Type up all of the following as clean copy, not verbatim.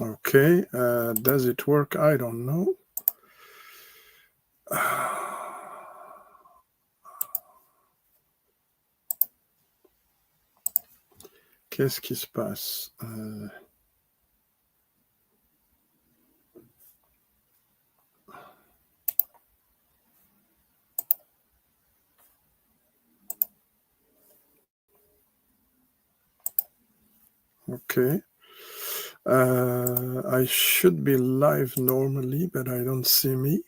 Okay, does it work? I don't know. Qu'est-ce qui se passe? Okay. I should be live normally, but I don't see me.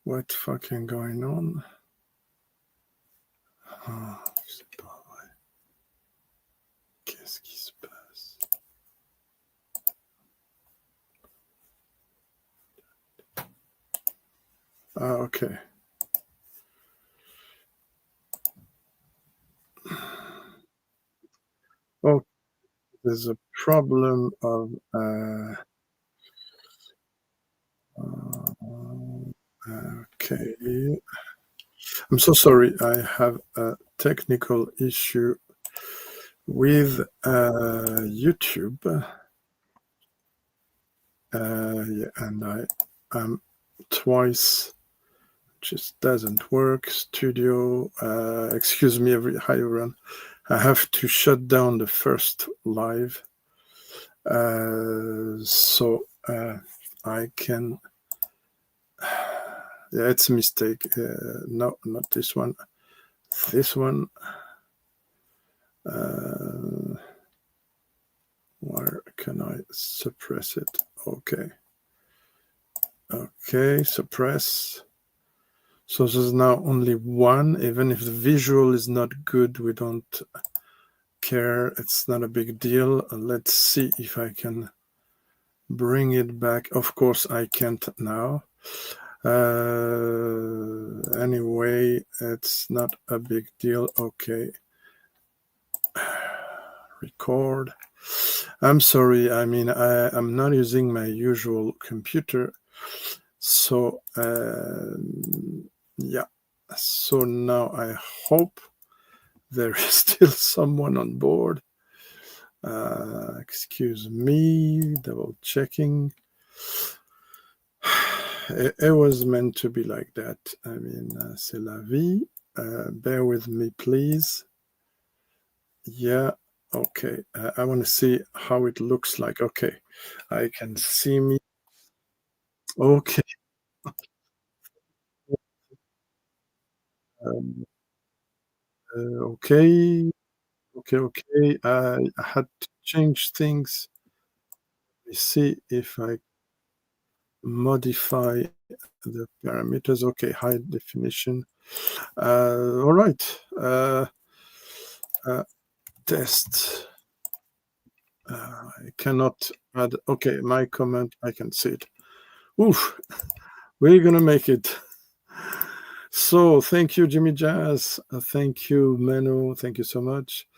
What fucking going on? Ah, c'est pas vrai. Qu'est-ce qui se passe? Ah, okay. Oh, there's a problem of okay. I'm so sorry. I have a technical issue with YouTube. Yeah, and I am twice. Just doesn't work. Studio. Excuse me, hi everyone. I have to shut down the first live, so I can. Yeah, it's a mistake. No, not this one. This one. Where can I suppress it? Okay. Okay, suppress. So there's now only one. Even if the visual is not good, we don't care. It's not a big deal. Let's see if I can bring it back. Of course, I can't now. Anyway, it's not a big deal. Okay. Record. I'm sorry. I mean, I'm not using my usual computer. So, yeah. So now I hope there is still someone on board. Excuse me, double checking. It was meant to be like that. I mean, c'est la vie. Bear with me, please. Yeah, okay. I want to see how it looks like. Okay, I can see me. Okay. Um, okay. Okay. I had to change things. Let me see if I modify the parameters. Okay, high definition. All right. Test. I cannot add. Okay, my comment. I can see it. Oof. We're gonna make it. So thank you, Jimmy Jazz. Thank you, Manu. Thank you so much.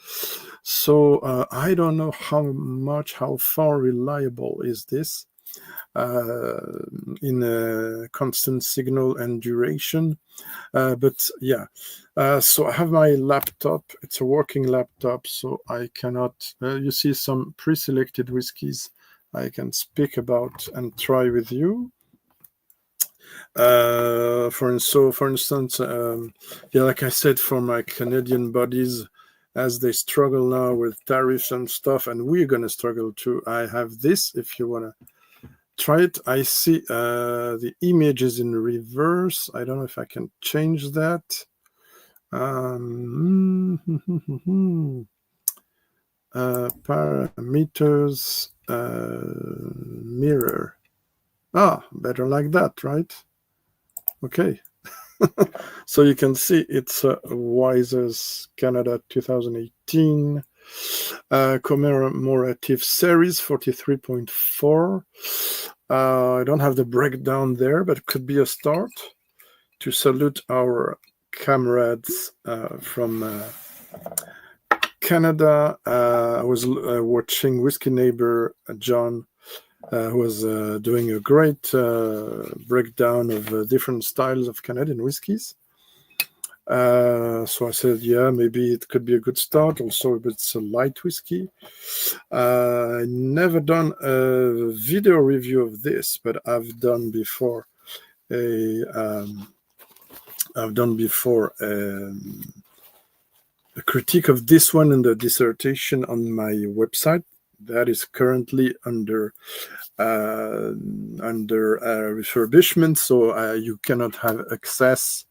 So I don't know how far reliable is this in a constant signal and duration. But yeah, so I have my laptop. It's a working laptop, so I cannot. You see some pre-selected whiskies I can speak about and try with you. For instance, yeah, like I said, for my Canadian buddies, as they struggle now with tariffs and stuff, and we're gonna struggle too. I have this. If you wanna try it, I see the image is in reverse. I don't know if I can change that. Parameters, mirror. Ah, better like that, right? Okay. So you can see it's WISER'S Canada 2018 Commemorative Series 43.4. I don't have the breakdown there, but it could be a start to salute our comrades from Canada. I was watching Whiskey Neighbor John, who was doing a great breakdown of different styles of Canadian whiskies. So I said, yeah, maybe it could be a good start. Also, it's a light whiskey. I never done a video review of this, but I've done before a critique of this one in the dissertation on my website. That is currently under refurbishment, so you cannot have access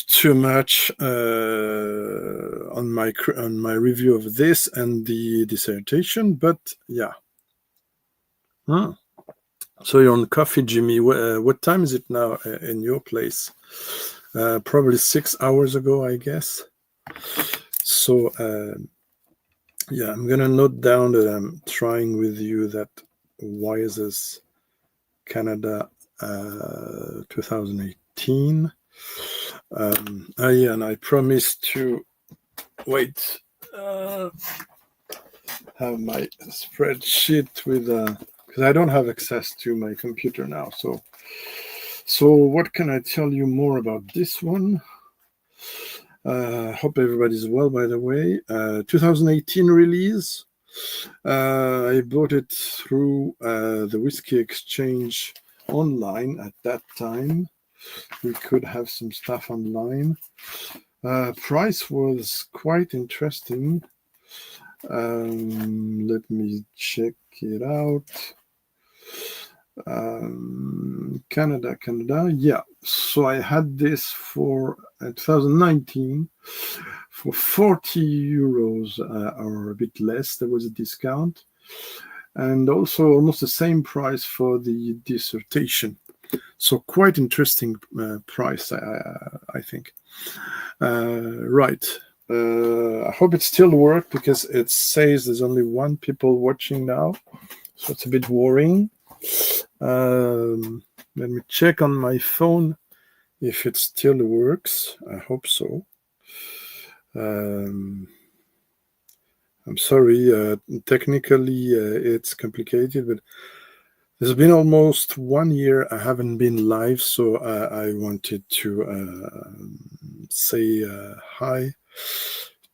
too much on my review of this and the dissertation. But yeah. So you're on coffee, Jimmy. What time is it now in your place? Probably 6 hours ago, I guess. So yeah, I'm gonna note down that I'm trying with you that WISER'S Canada 2018. Yeah, and I promised to have my spreadsheet with because I don't have access to my computer now. So what can I tell you more about this one? Hope everybody's well, by the way. 2018 release. I bought it through the Whiskey Exchange online at that time. We could have some stuff online. Price was quite interesting. Let me check it out. Canada. Yeah. So I had this for 2019 for 40 euros or a bit less. There was a discount. And also almost the same price for the dissertation. So quite interesting price, I think. Right. I hope it still works because it says there's only one people watching now. So it's a bit worrying. Let me check on my phone if it still works. I hope so. I'm sorry, technically it's complicated, but there's been almost 1 year I haven't been live, so I wanted to say hi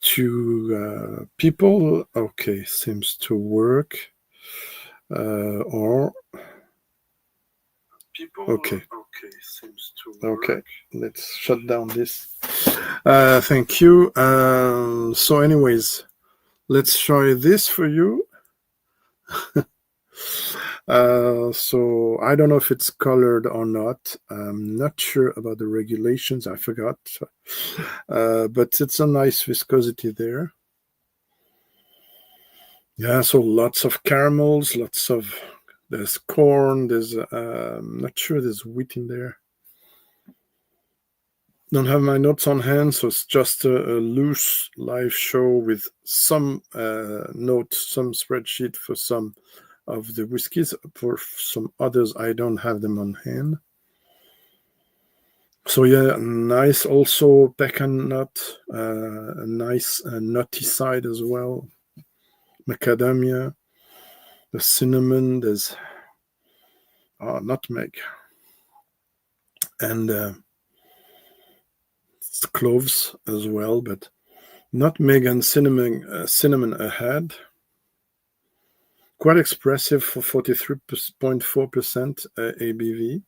to people. Okay, seems to work. Okay, seems to work. Okay, let's shut down this. Thank you. So anyways, let's try this for you. So I don't know if it's colored or not. I'm not sure about the regulations. I forgot. But it's a nice viscosity there. Yeah, so lots of caramels, there's corn, there's, I'm not sure there's wheat in there. Don't have my notes on hand, so it's just a loose live show with some notes, some spreadsheet for some of the whiskies. For some others, I don't have them on hand. So yeah, nice also pecan nut, a nice nutty side as well. Macadamia, the cinnamon, there's nutmeg, and cloves as well, but nutmeg and cinnamon ahead. Quite expressive for 43.4% ABV.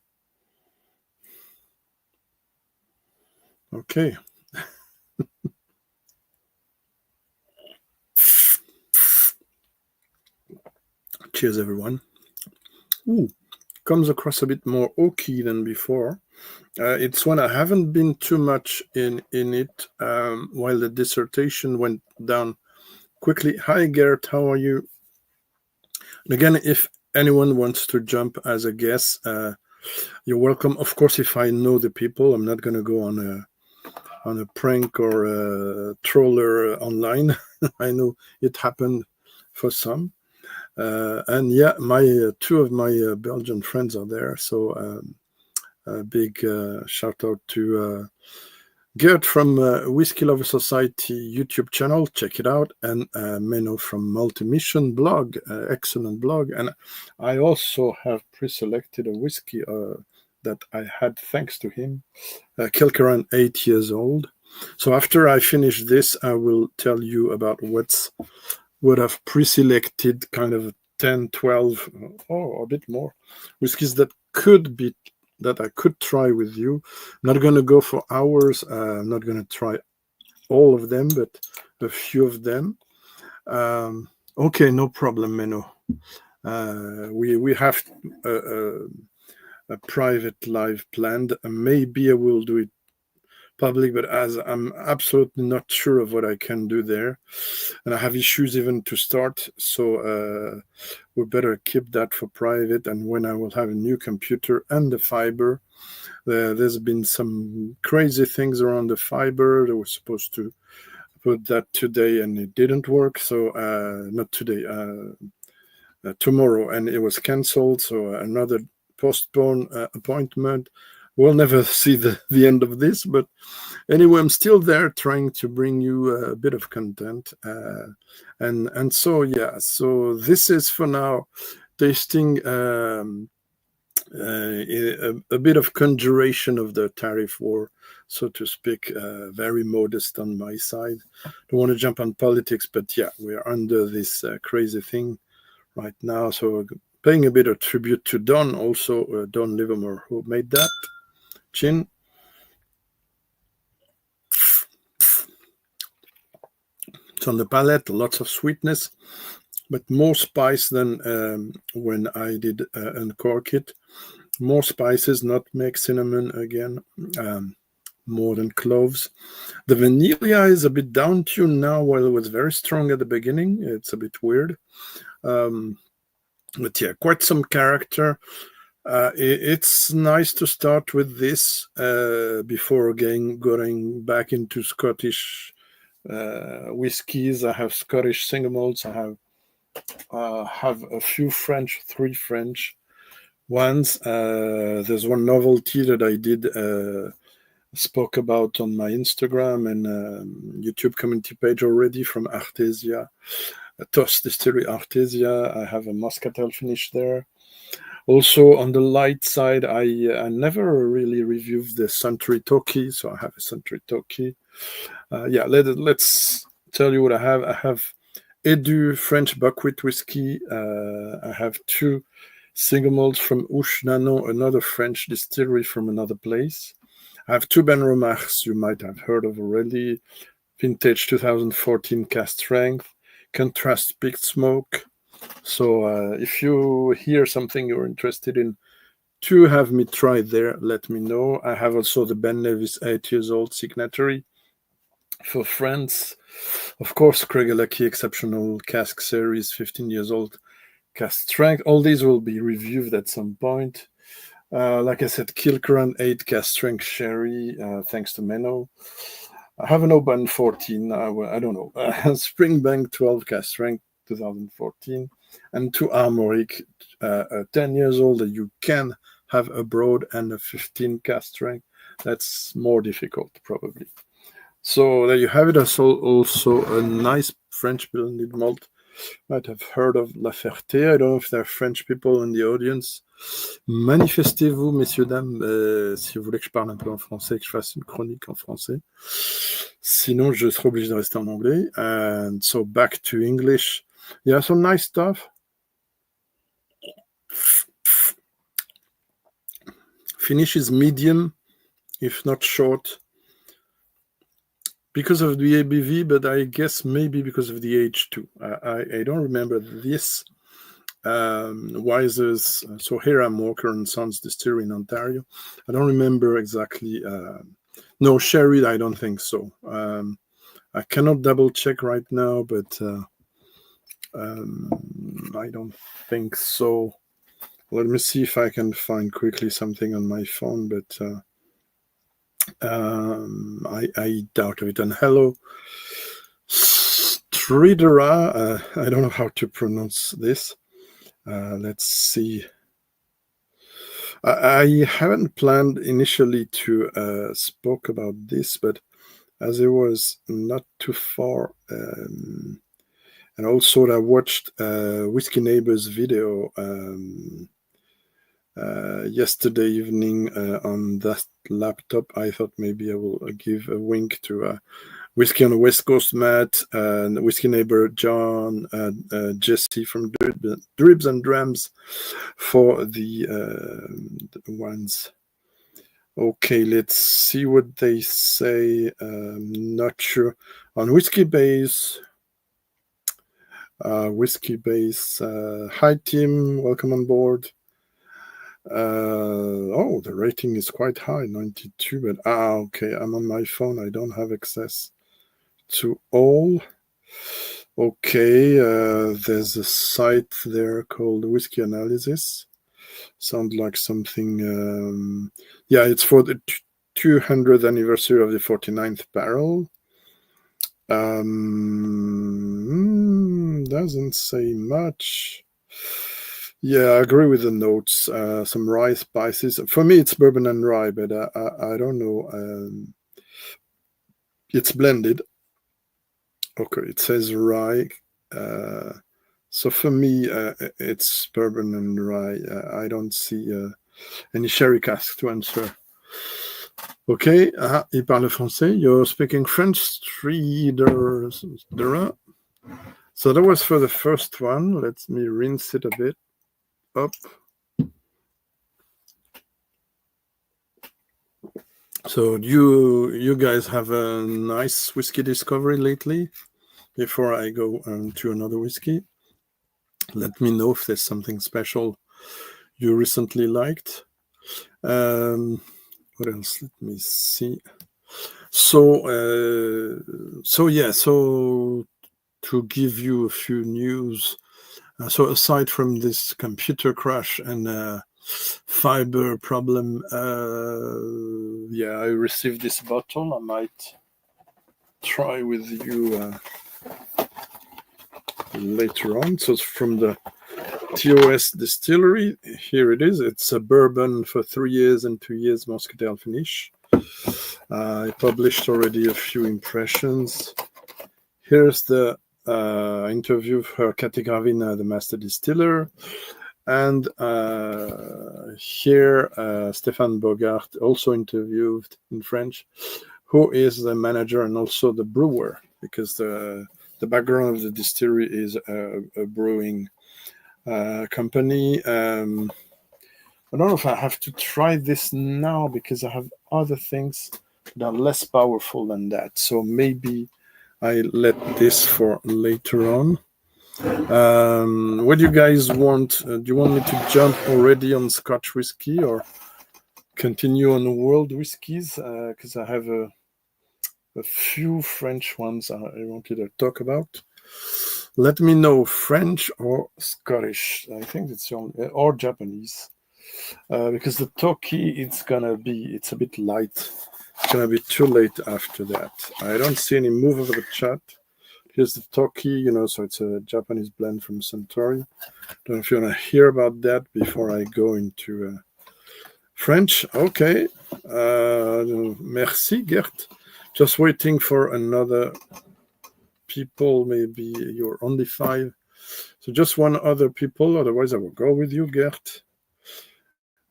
Okay. Cheers, everyone. Ooh, comes across a bit more oaky than before. It's one I haven't been too much in it while the dissertation went down quickly. Hi, Gert, how are you? And again, if anyone wants to jump as a guest, you're welcome. Of course, if I know the people, I'm not going to go on a prank or a troller online. I know it happened for some. And yeah, two of my Belgian friends are there. So a big shout out to Gert from Whiskey Lover Society YouTube channel. Check it out. And Menno from Multi-Mission blog, excellent blog. And I also have pre-selected a whiskey that I had thanks to him. Kilkerran, 8 years old. So after I finish this, I will tell you about what I've pre-selected, kind of 10, 12, or a bit more whiskies that I could try with you. I'm not going to go for hours. I'm not going to try all of them, but a few of them. Okay, no problem, Menno. We have a private live planned. Maybe I will do it public, but as I'm absolutely not sure of what I can do there, and I have issues even to start, so we better keep that for private. And when I will have a new computer and the fiber, there's been some crazy things around the fiber. They were supposed to put that today and it didn't work, so not today, tomorrow, and it was cancelled, so another postponed appointment. We'll never see the end of this, but anyway, I'm still there trying to bring you a bit of content, and so yeah, so this is for now tasting a bit of conjuration of the tariff war, so to speak, very modest on my side. Don't want to jump on politics, but yeah, we're under this crazy thing right now, so paying a bit of tribute to Don, also Don Livermore, who made that. Chin. It's on the palate, lots of sweetness, but more spice than when I did uncork it. More spices, nutmeg, cinnamon again, more than cloves. The vanilla is a bit down-tuned now, while it was very strong at the beginning. It's a bit weird. But yeah, quite some character. It's nice to start with this before going back into Scottish whiskies. I have Scottish single malts. I have a few French, 3 French ones. There's one novelty that I did spoke about on my Instagram and YouTube community page already from ARTESIA, TOS Distillery ARTESIA. I have a Moscatel finish there. Also, on the light side, I never really reviewed the Suntory Toki, so I have a Suntory Toki. Yeah, let's tell you what I have. I have Edu French buckwheat whiskey. I have 2 single malts from OUCHE NANON, another French distillery from another place. I have 2 BENROMACHs you might have heard of already. Vintage 2014 Cask Strength, Contrast Peaked Smoke. So if you hear something you're interested in to have me try there, let me know. I have also the Ben Nevis 8 years old Signatory for France. Of course, Craig Lucky Exceptional Cask Series 15 years old Cask Strength. All these will be reviewed at some point. Like I said, Kilkerran 8 Cask Strength Sherry, thanks to Menno. I have an Oban 14, I don't know. Springbank 12 Cask Strength 2014, and 2 ARMORIK 10 years old that you can have abroad, and a 15 Cask Strength. That's more difficult, probably. So there you have it. Also a nice French blended malt. Might have heard of La Ferté. I don't know if there are French people in the audience. Manifestez-vous, messieurs, dames, si vous voulez que je parle un peu en français, que je fasse une chronique en français. Sinon, je serai obligé de rester en anglais. And so back to English. Yeah, some nice stuff. Finish is medium, if not short, because of the ABV, but I guess maybe because of the age too. I don't remember this. WISER'S, so Hiram Walker and Sons Distillery in Ontario. I don't remember exactly. No, sherry, I don't think so. I cannot double check right now, but I don't think so. Let me see if I can find quickly something on my phone, but I doubt it. And hello, Stridera. I don't know how to pronounce this. Let's see. I haven't planned initially to spoke about this, but as it was not too far, and also I watched Whiskey Neighbor's video yesterday evening on that laptop. I thought maybe I will give a wink to Whiskey on the West Coast, Matt, Whiskey Neighbor John, Jesse from Dribs and Drams for the ones. Okay, let's see what they say. Not sure. On Whiskey Base. Whiskey Base. Hi, Tim. Welcome on board. Oh, the rating is quite high, 92. But okay, I'm on my phone. I don't have access to all. Okay, there's a site there called Whiskey Analysis. Sounds like something. Yeah, it's for the 200th anniversary of the 49th barrel. Doesn't say much. Yeah, I agree with the notes. Some rye spices. For me, it's bourbon and rye, but I don't know. It's blended. Okay, it says rye. So for me, it's bourbon and rye. I don't see any sherry cask to answer. Okay, il parle français. You're speaking French, reader. So that was for the first one. Let me rinse it a bit up. So you guys have a nice whiskey discovery lately? Before I go to another whiskey, let me know if there's something special you recently liked. What else? Let me see. So to give you a few news. So aside from this computer crash and fiber problem, yeah, I received this bottle. I might try with you later on. So it's from the TOS Distillery. Here it is. It's a bourbon for 3 years and 2 years Moscatel finish. I published already a few impressions. Here's the interview of her Cathy Gravina, the master distiller. And here Stéphane Bogart, also interviewed in French, who is the manager and also the brewer, because the background of the distillery is a brewing company. I don't know if I have to try this now because I have other things that are less powerful than that. So maybe I let this for later on. What do you guys want? Do you want me to jump already on Scotch whiskey or continue on world whiskies? Because I have a few French ones I wanted to talk about. Let me know, French or Scottish. I think it's or Japanese. Because the Toki, it's a bit light. It's gonna be too late after that. I don't see any move over the chat. Here's the Toki, so it's a Japanese blend from Suntory. Don't know if you want to hear about that before I go into French. Okay. Merci, Gert. Just waiting for another people. Maybe you're only 5. So just one other people. Otherwise, I will go with you, Gert.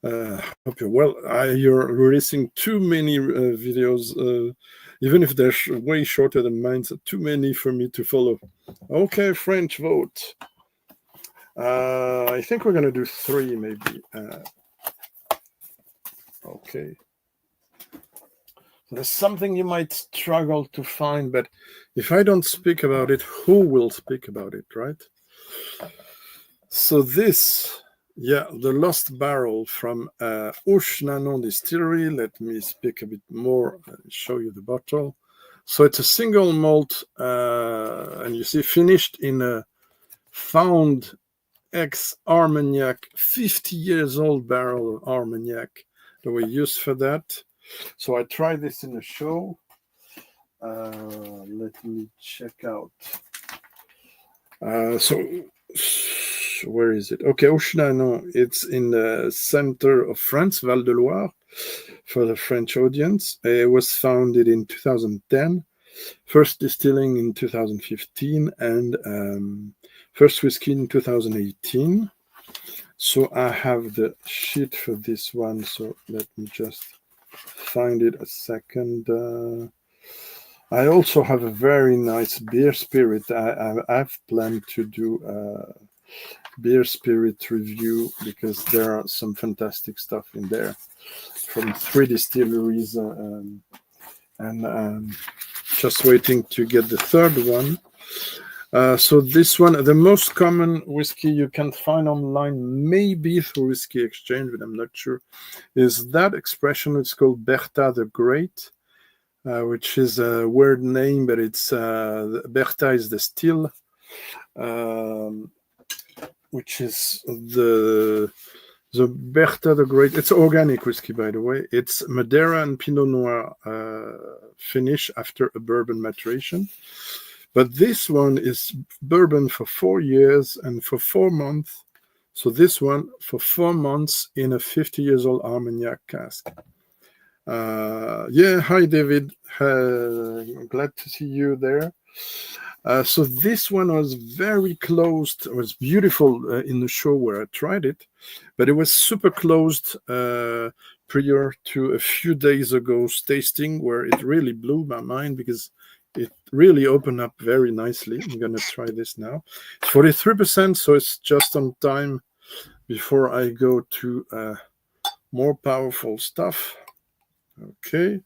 Hope you're well. You're releasing too many videos, even if they're way shorter than mine, so too many for me to follow. Okay, French vote. I think we're going to do 3, maybe. Okay. There's something you might struggle to find, but if I don't speak about it, who will speak about it, right? So this... yeah, the Lost Barrel from OUCHE NANON Distillery. Let me speak a bit more and show you the bottle. So it's a single malt, and you see finished in a found ex-Armagnac, 50 years old barrel of Armagnac that we used for that. So I tried this in the show. Let me check out. Where is it? Okay, OUCHE NANON. It's in the center of France, Val de Loire, for the French audience. It was founded in 2010, first distilling in 2015, and first whiskey in 2018. So I have the sheet for this one, so let me just find it a second. I also have a very nice beer spirit. I've planned to do a beer spirit review because there are some fantastic stuff in there from 3 distilleries, and just waiting to get the third one. So this one, the most common whiskey you can find online, maybe through Whiskey Exchange, but I'm not sure, is that expression. It's called Bertha the Great, which is a weird name, but it's Bertha is the still, which is the Bertha the Great. It's organic whiskey, by the way. It's Madeira and Pinot Noir finish after a bourbon maturation. But this one is bourbon for 4 years and for 4 months. So this one for 4 months in a 50 years old Armagnac cask. Yeah, hi David. Glad to see you there. So this one was very closed. It was beautiful in the show where I tried it, but it was super closed prior to a few days ago's tasting, where it really blew my mind because it really opened up very nicely. I'm going to try this now. It's 43%, so it's just on time before I go to more powerful stuff. Okay.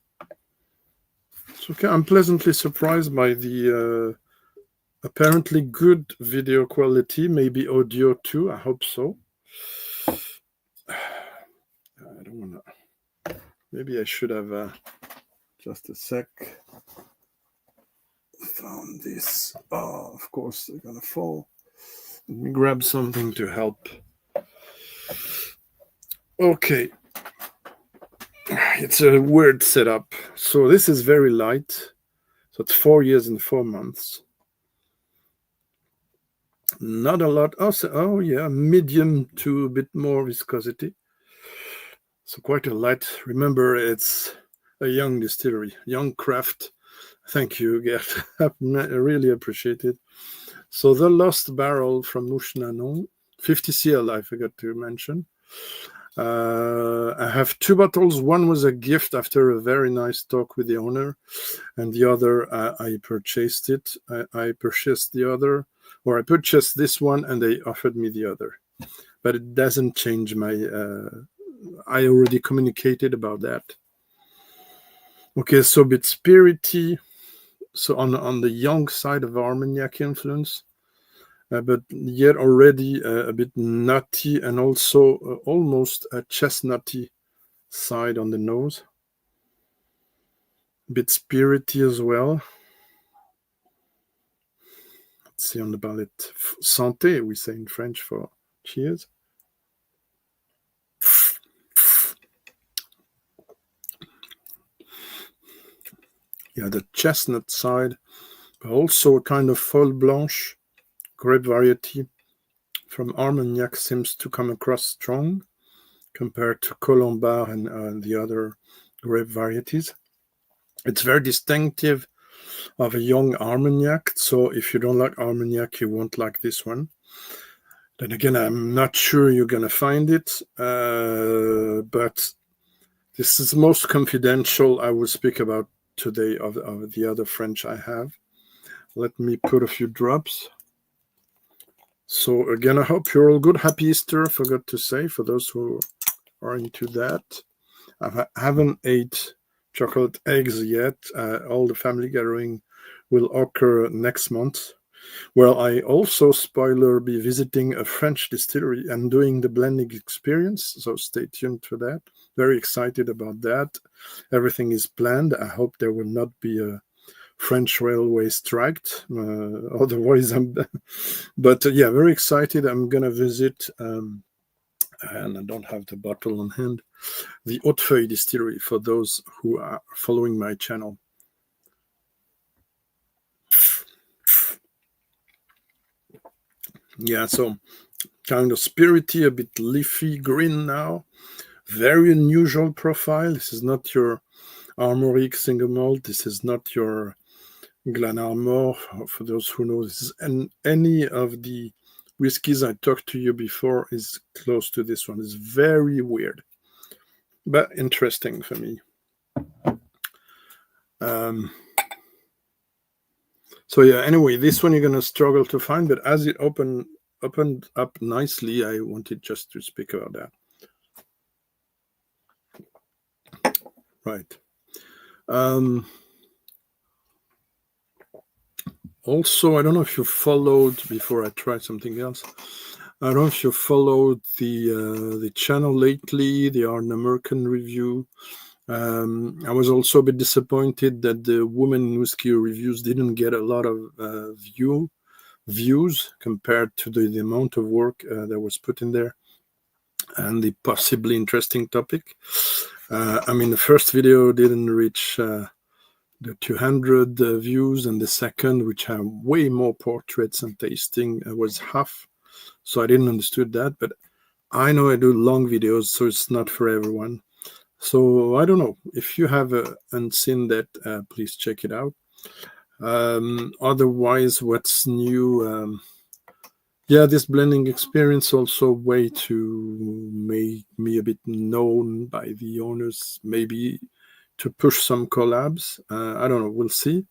It's okay. I'm pleasantly surprised by the apparently good video quality, maybe audio too. I hope so. I don't want to. Maybe I should have just a sec. Found this. Oh, of course they're gonna fall. Let me grab something to help. Okay. It's a weird setup. So this is very light. So it's 4 years and 4 months. Not a lot. Oh yeah, medium to a bit more viscosity. So quite a light. Remember, it's a young distillery, young craft. Thank you, Gert. I really appreciate it. So the Lost Barrel from OUCHE NANON, 50 cl, I forgot to mention. I have 2 bottles. One was a gift after a very nice talk with the owner, and the other I purchased it. I purchased the other, or I purchased this one, and they offered me the other. But it doesn't change my. I already communicated about that. Okay, so a bit spirity. So on the young side of Armagnac influence, but yet already a bit nutty and also almost a chestnutty side on the nose. A bit spirity as well. Let's see on the palate. Santé, we say in French for cheers. Yeah, the chestnut side, but also a kind of folle blanche grape variety from Armagnac seems to come across strong compared to Colombard and the other grape varieties. It's very distinctive of a young Armagnac, so if you don't like Armagnac, you won't like this one. Then again, I'm not sure you're going to find it, but this is most confidential I will speak about today of the other French I have. Let me put a few drops. So again, I hope you're all good. Happy Easter, I forgot to say, for those who are into that. I haven't ate chocolate eggs yet. All the family gathering will occur next month. Well, I also, spoiler, be visiting a French distillery and doing the blending experience, so stay tuned for that. Very excited about that. Everything is planned. I hope there will not be a French railway strike. Otherwise, but yeah, very excited. I'm going to visit, and I don't have the bottle on hand, the Hautefeuille distillery for those who are following my channel. Yeah, so kind of spirity, a bit leafy green now. Very unusual profile. This is not your ARMORIK single malt. This is not your Glenarmor. For those who know, this is any of the whiskeys I talked to you before is close to this one. It's very weird, but interesting for me. So yeah, anyway, this one you're going to struggle to find, but as it opened up nicely, I wanted just to speak about that. Right. Also, I don't know if you followed, before I try something else, I don't know if you followed the channel lately, the ARMORIK review. I was also a bit disappointed that the women in whiskey reviews didn't get a lot of views compared to the amount of work that was put in there and the possibly interesting topic. I mean, the first video didn't reach the 200 views, and the second, which had way more portraits and tasting, was half. So I didn't understood that, but I know I do long videos, so it's not for everyone. So I don't know. If you have unseen that, please check it out. Otherwise, what's new? Yeah, this blending experience also a way to make me a bit known by the owners, maybe to push some collabs. I don't know. We'll see.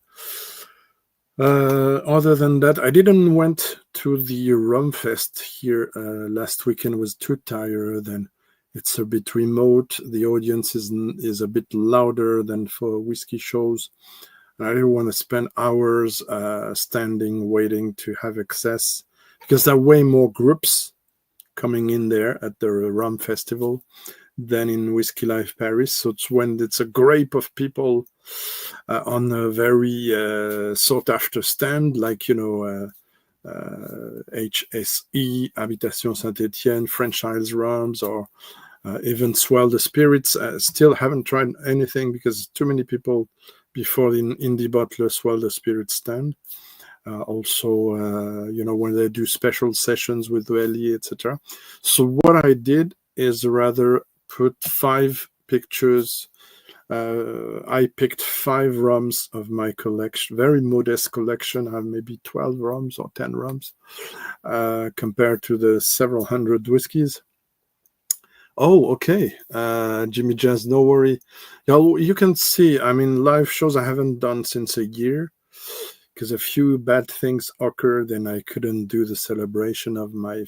Other than that, I didn't went to the Rum Fest here last weekend. Was too tired, and it's a bit remote. The audience is a bit louder than for whiskey shows. I didn't want to spend hours standing waiting to have access, because there are way more groups coming in there at the Rum Festival than in Whiskey Live Paris. So it's a grape of people on a very sought after stand, like, HSE, Habitation Saint-Etienne, French Isles Rums, or even Swell the Spirits. Still haven't tried anything because too many people before the Indie Bottler Swell the Spirits stand. Also, when they do special sessions with Welly, etc. So what I did is rather put 5 pictures. I picked 5 rums of my collection, very modest collection. I have maybe 12 rums or 10 rums compared to the several hundred whiskeys. Oh, okay. Jimmy Jazz, no worry. You can see, I mean, live shows I haven't done since a year, because a few bad things occurred and I couldn't do the celebration of my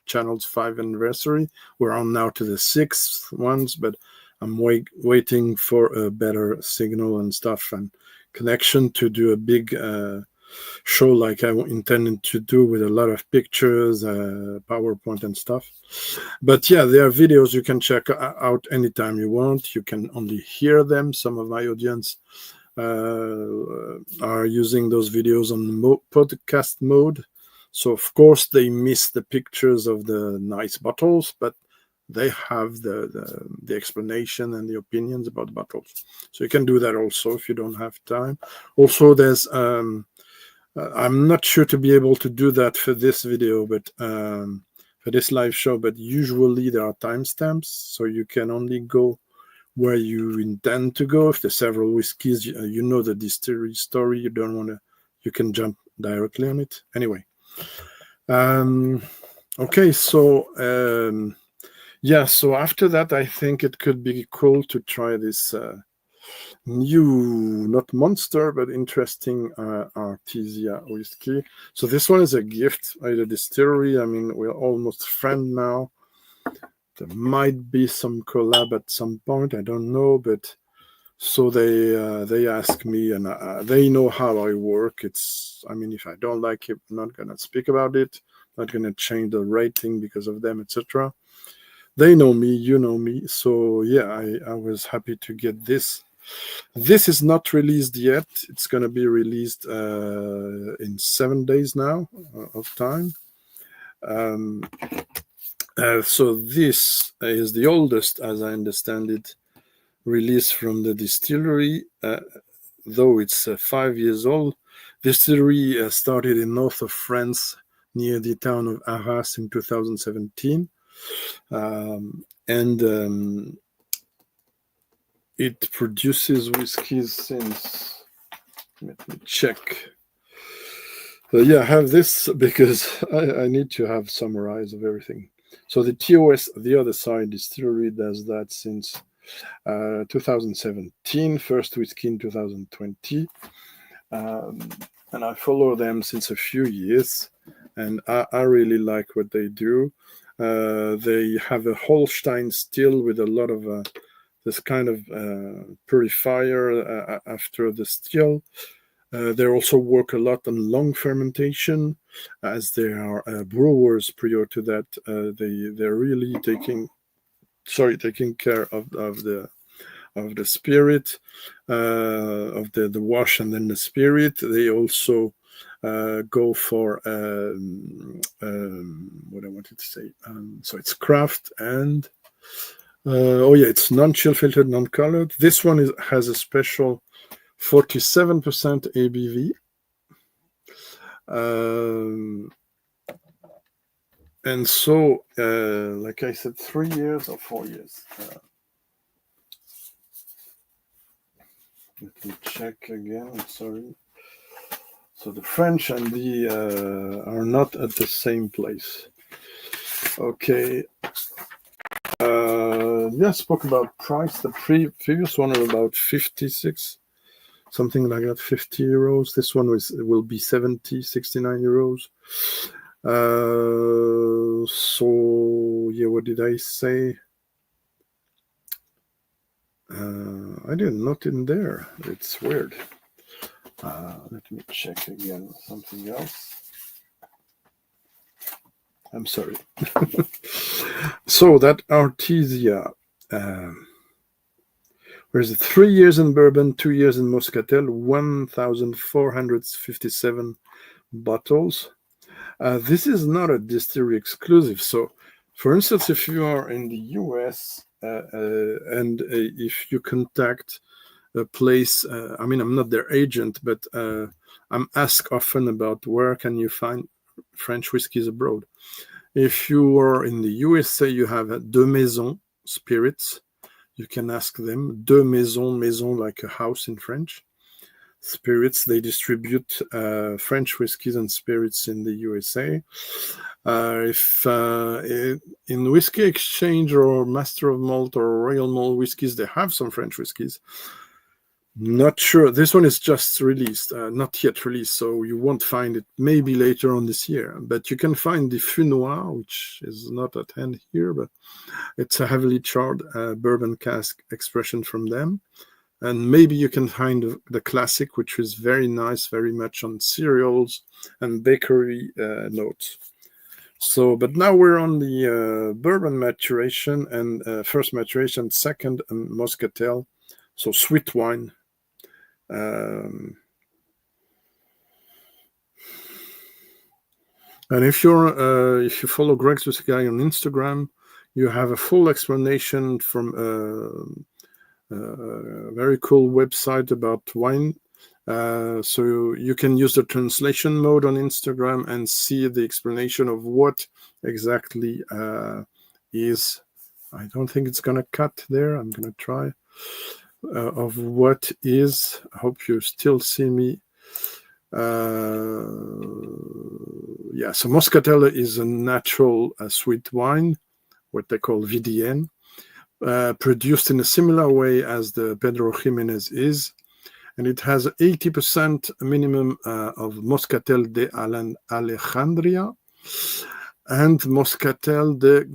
channel's 5th anniversary. We're on now to the 6th ones, but I'm waiting for a better signal and stuff and connection to do a big show like I intended to do, with a lot of pictures, PowerPoint and stuff. But yeah, there are videos you can check out anytime you want. You can only hear them. Some of my audience are using those videos on podcast mode. So of course they miss the pictures of the nice bottles, but they have the explanation and the opinions about the bottles. So you can do that also if you don't have time. Also, there's I'm not sure to be able to do that for this video, but for this live show, but usually there are timestamps, so you can only go where you intend to go. If there's several whiskeys, you know the distillery story, you don't want to, you can jump directly on it. Anyway, okay, so yeah, so after that, I think it could be cool to try this new, not monster, but interesting ARTESIA whiskey. So this one is a gift by the distillery. I mean, we're almost friends now. There might be some collab at some point, I don't know, but so they ask me, and they know how I work. I mean, if I don't like it, I'm not gonna speak about it, not gonna change the rating because of them, etc. They know me, you know me, so yeah, I was happy to get this. This is not released yet. It's gonna be released in 7 days now of time. So this is the oldest, as I understand it, release from the distillery, though it's 5 years old. Distillery started in north of France, near the town of Arras in 2017. And it produces whiskies since, let me check, So yeah, I have this because I need to have summarize of everything. So the TOS, the other side distillery, does that since 2017, first whiskey in 2020. And I follow them since a few years, and I really like what they do. They have a Holstein still with a lot of this kind of purifier after the still. They also work a lot on long fermentation, as they are brewers. Prior to that, they're really taking care of the spirit, of the wash, and then the spirit. They also go for what I wanted to say. So it's craft and it's non-chill filtered, non-colored. This one has a special 47% ABV. And so, like I said, 3 years or 4 years. Let me check again. I'm sorry. So the French and the are not at the same place. Okay. Yeah, I spoke about price. The previous one was about 56, something like that, 50 euros. This one will be 69 euros. So yeah, what did I say? I didn't note in there. It's weird. Let me check again. Something else. I'm sorry. So that ARTESIA, where's it? 3 years in bourbon, 2 years in Moscatel, 1,457 bottles. This is not a distillery exclusive. So, for instance, if you are in the US and if you contact a place, I mean, I'm not their agent, but I'm asked often about where can you find French whiskies abroad. If you are in the USA, you have Deux Maisons Spirits. You can ask them. Deux Maisons, maison like a house in French. Spirits, they distribute French whiskies and spirits in the USA. If in Whiskey Exchange or Master of Malt or Royal Malt whiskies, they have some French whiskies. Not sure. This one is just released, not yet released, so you won't find it maybe later on this year. But you can find the Fût Noir, which is not at hand here, but it's a heavily charred bourbon cask expression from them. And maybe you can find the classic, which is very nice, very much on cereals and bakery notes. So, but now we're on the bourbon maturation, and first maturation, second Moscatel, so sweet wine. And if you follow Greg's Whisky Guy on Instagram, you have a full explanation from a very cool website about wine. So you can use the translation mode on Instagram and see the explanation of what exactly is. I don't think it's gonna cut there. I'm gonna try. Of what is. I hope you still see me. Yeah, so Moscatel is a natural sweet wine, what they call VDN, produced in a similar way as the Pedro Jimenez is, and it has 80% minimum of Moscatel de Alejandría and Moscatel de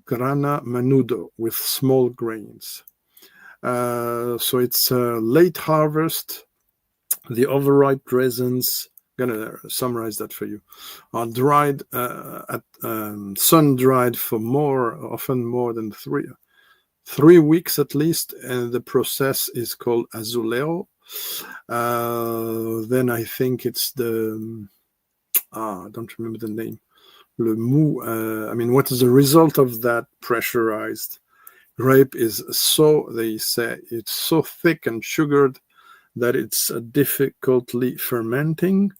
Grana Menudo with small grains. So it's late harvest. The overripe raisins, I'm gonna summarize that for you, are dried sun dried for often more than 3 weeks at least, and the process is called azuleo. Then I think it's I don't remember the name. Le mou. I mean, what is the result of that pressurized grape is they say, it's so thick and sugared that it's difficultly fermenting.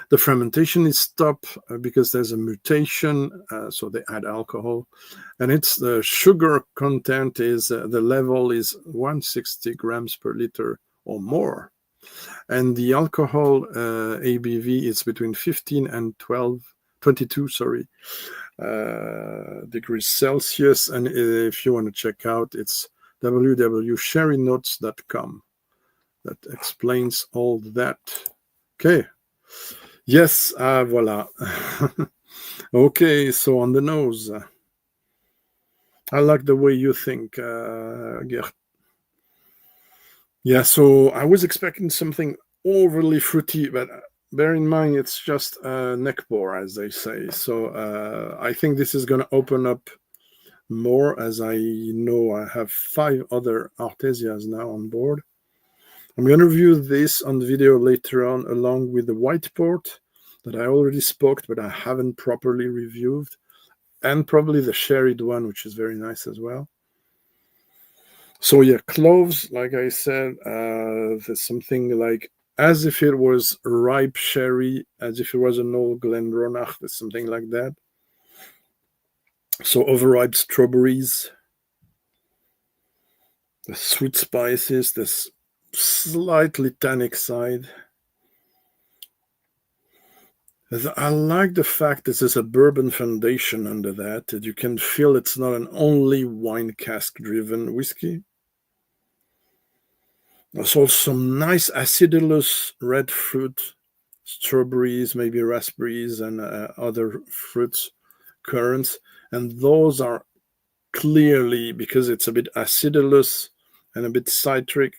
The fermentation is stopped because there's a mutation, so they add alcohol, and the sugar content is the level is 160 grams per liter or more. And the alcohol ABV is between 15 and 22, degrees Celsius. And if you want to check out, it's www.sherrynotes.com. That explains all that. Okay. Yes, voila. Okay, so on the nose. I like the way you think, Gert. Yeah, so I was expecting something overly fruity, but bear in mind it's just a neck pour, as they say. So I think this is going to open up more, as I know I have 5 other Artesias now on board. I'm going to review this on the video later on, along with the white port that I already spoke, but I haven't properly reviewed, and probably the sherried one, which is very nice as well. So yeah, cloves, like I said, there's something like as if it was ripe sherry, as if it was an old Glenronach, there's something like that. So overripe strawberries, the sweet spices, this slightly tannic side. I like the fact that there's a bourbon foundation under that you can feel it's not an only wine cask driven whiskey. There's also some nice acidulous red fruit, strawberries, maybe raspberries, and other fruits, currants. And those are clearly, because it's a bit acidulous and a bit citric,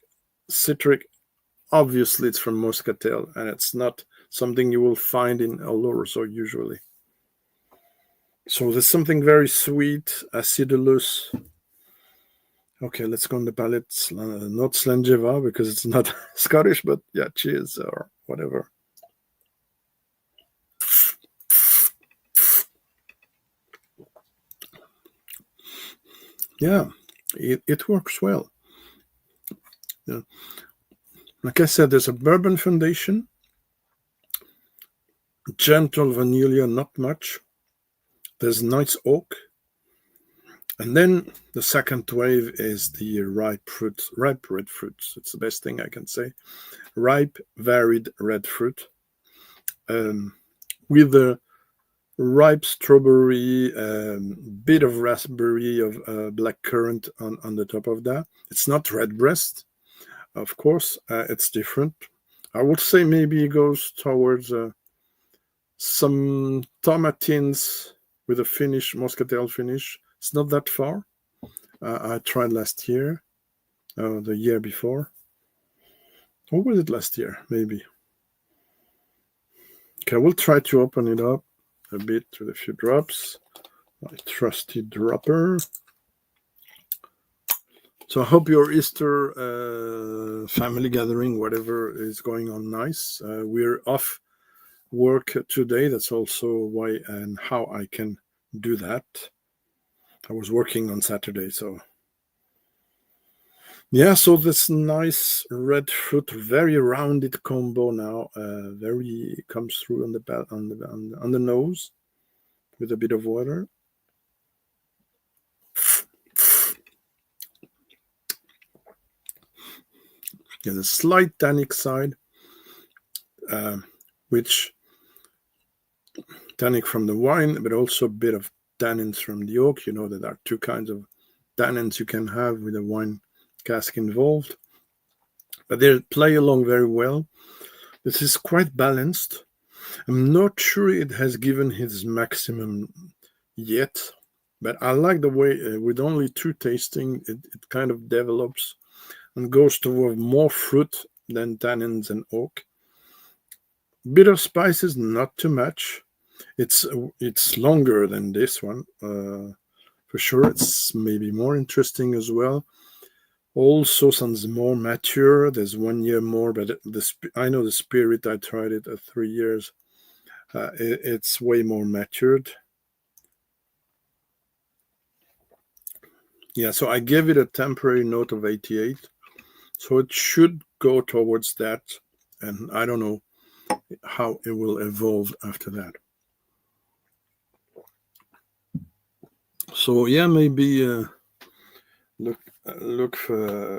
obviously it's from Moscatel, and it's not something you will find in Allure so usually. So there's something very sweet, acidulous. Okay, let's go on the palate. Not Slangeva, because it's not Scottish, but yeah, cheers or whatever. Yeah, it works well. Yeah. Like I said, there's a bourbon foundation, gentle vanilla, not much. There's nice oak. And then the second wave is the ripe red fruits. It's the best thing I can say. Ripe, varied red fruit. With the ripe strawberry, bit of raspberry, of black currant on the top of that. It's not redbreast, of course. It's different. I would say maybe it goes towards some tomatins with a finish, Moscatel finish. It's not that far. I tried last year, the year before. Or was it last year? Maybe. Okay, we'll try to open it up a bit with a few drops. My trusty dropper. So I hope your Easter family gathering, whatever is going on, nice. We're off work today. That's also why and how I can do that. I was working on Saturday, so yeah. So this nice red fruit, very rounded combo now. Very comes through on the nose with a bit of water. There's a slight tannic side, which tannic from the wine, but also a bit of tannins from the oak. You know that there are 2 kinds of tannins you can have with a wine cask involved, but they play along very well. This is quite balanced. I'm not sure it has given his maximum yet, but I like the way with only 2 tasting it kind of develops and goes toward more fruit than tannins and oak. Bit of spices, not too much. It's longer than this one, for sure. It's maybe more interesting as well. Also sounds more mature. There's 1 year more, but I know the spirit. I tried it at 3 years. It's way more matured. Yeah, so I gave it a temporary note of 88. So it should go towards that. And I don't know how it will evolve after that. So yeah, maybe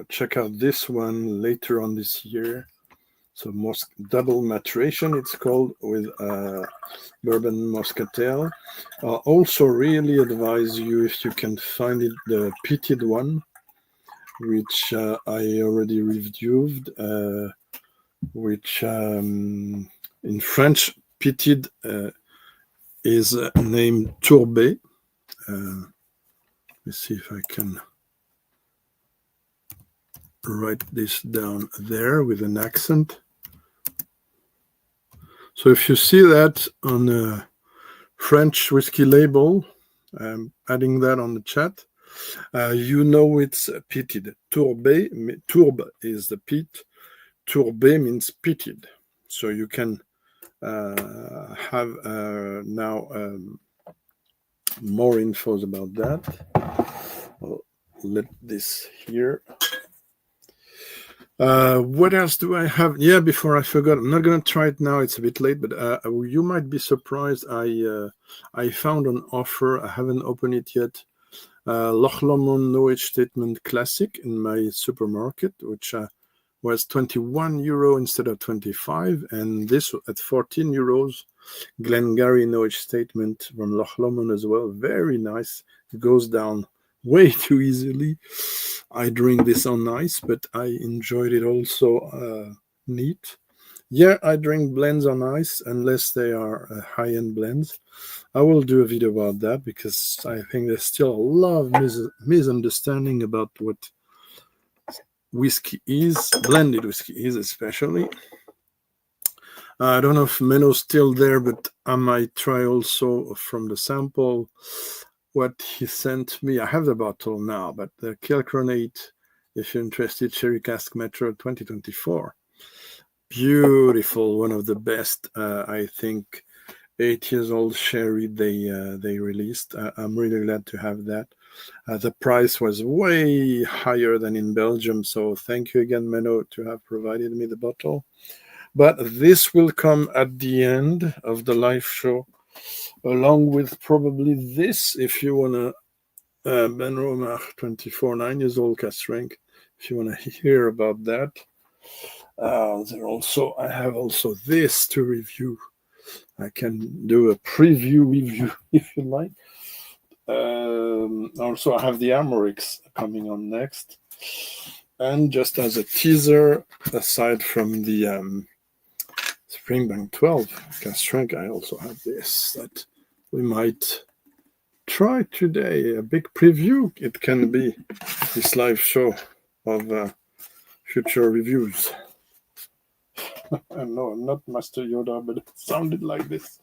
check out this one later on this year. So double maturation, it's called, with bourbon Moscatel. Also really advise you, if you can find it, the peated one, which I already reviewed, which in French, peated is named Tourbé. Let's see if I can write this down there with an accent. So if you see that on a French whiskey label, I'm adding that on the chat, you know it's peated. Tourbé, tourbe is the peat. Tourbé means peated. So you can have now more infos about that. I'll let this here. What else do I have? Yeah, before I forgot, I'm not going to try it now. It's a bit late, but you might be surprised. I found an offer. I haven't opened it yet. Loch Lomond No Age Statement Classic in my supermarket, which was €21 instead of 25, and this at €14. Glengarry No Age Statement from Loch Lomond as well. Very nice. It goes down way too easily. I drink this on ice, but I enjoyed it also neat. Yeah, I drink blends on ice unless they are high-end blends. I will do a video about that because I think there's still a lot of misunderstanding about what whiskey is, blended whiskey is especially. I don't know if Menno's still there, but I might try also from the sample what he sent me. I have the bottle now, but the Kilcronate, if you're interested, Sherry Cask Metro 2024. Beautiful, one of the best, I think, 8 years old sherry they released. I'm really glad to have that. The price was way higher than in Belgium, so thank you again, Menno, to have provided me the bottle. But this will come at the end of the live show, along with probably this, if you want to, BENROMACH 24, 9 years old Cask Strength, if you want to hear about that. I have also this to review. I can do a preview review if you like. Also, I have the ARMORIKs coming on next. And just as a teaser, aside from the Springbank 12 Cask Strength, I also have this that we might try today. A big preview. It can be this live show of future reviews. No, I'm not Master Yoda, but it sounded like this.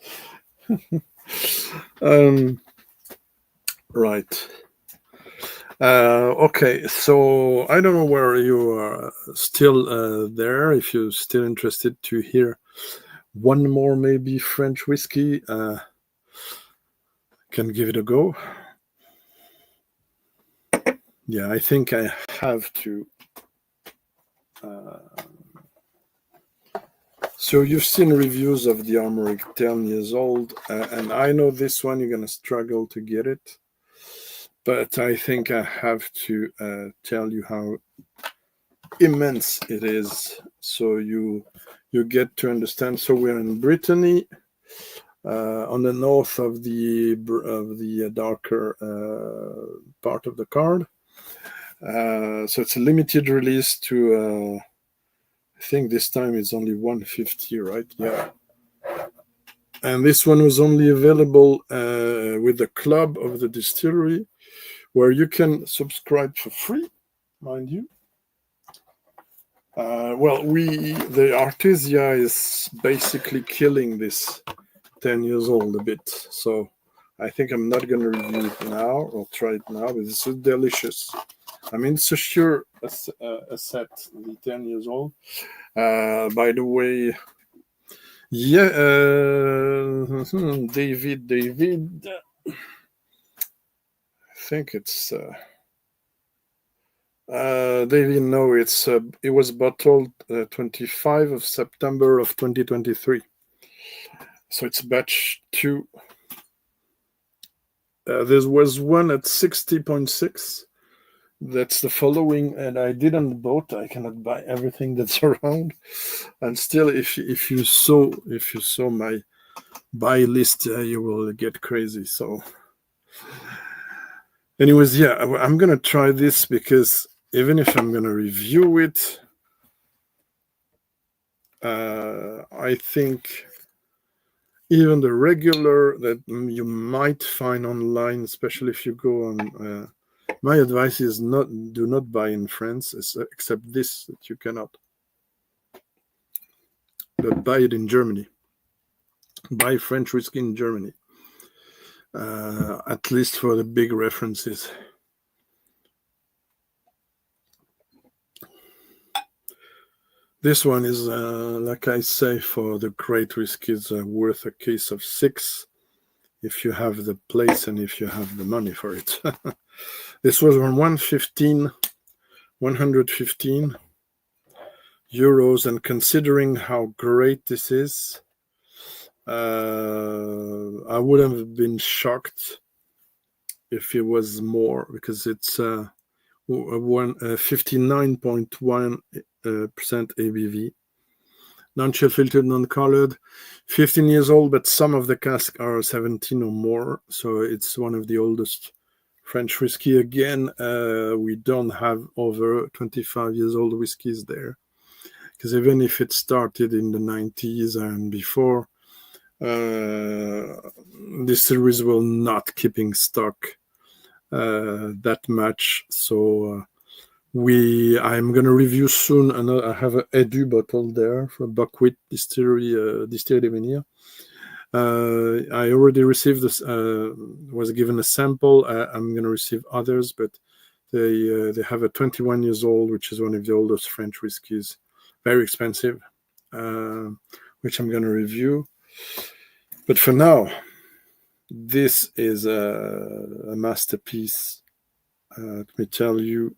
Right. Okay, so I don't know where you are still there. If you're still interested to hear one more maybe French whiskey, can give it a go. Yeah, I think I have to. So you've seen reviews of the ARMORIK 10 years old, and I know this one you're going to struggle to get it. But I think I have to tell you how immense it is, so you get to understand. So we're in Brittany, on the north of the darker part of the card. So it's a limited release to. I think this time it's only 150, right? Yeah. And this one was only available with the club of the distillery, where you can subscribe for free, mind you. The ARTESIA is basically killing this 10 years old a bit. So I think I'm not going to review it now or try it now, but it's delicious. I mean, it's a sure a set, the 10 years old. By the way, yeah, David, I think it's David. No, it was bottled 25 of September of 2023. So it's batch 2. There was one at 60.6. That's the following, and I didn't bought. I cannot buy everything that's around. And still, if you saw my buy list, you will get crazy. So, anyways, yeah, I'm gonna try this because even if I'm gonna review it, I think even the regular that you might find online, especially if you go on. My advice is do not buy in France, except this that you cannot. But buy it in Germany. Buy French whiskey in Germany. At least for the big references. This one is, like I say, for the great whiskeys, worth a case of 6 if you have the place and if you have the money for it. This was on 115 euros, and considering how great this is, I would have been shocked if it was more, because it's 59.1% ABV, non-chill filtered, non-colored, 15 years old, but some of the casks are 17 or more, so it's one of the oldest French whiskey. Again, we don't have over 25 years old whiskeys there, because even if it started in the 90s and before, distilleries were not keeping stock that much. So I'm going to review soon. I have a Edu bottle there for Buckwheat Distillery, Distillery Veneer. I already received this, was given a sample. I'm going to receive others, but they have a 21 years old, which is one of the oldest French whiskies, very expensive, which I'm going to review. But for now, this is a masterpiece. Let me tell you,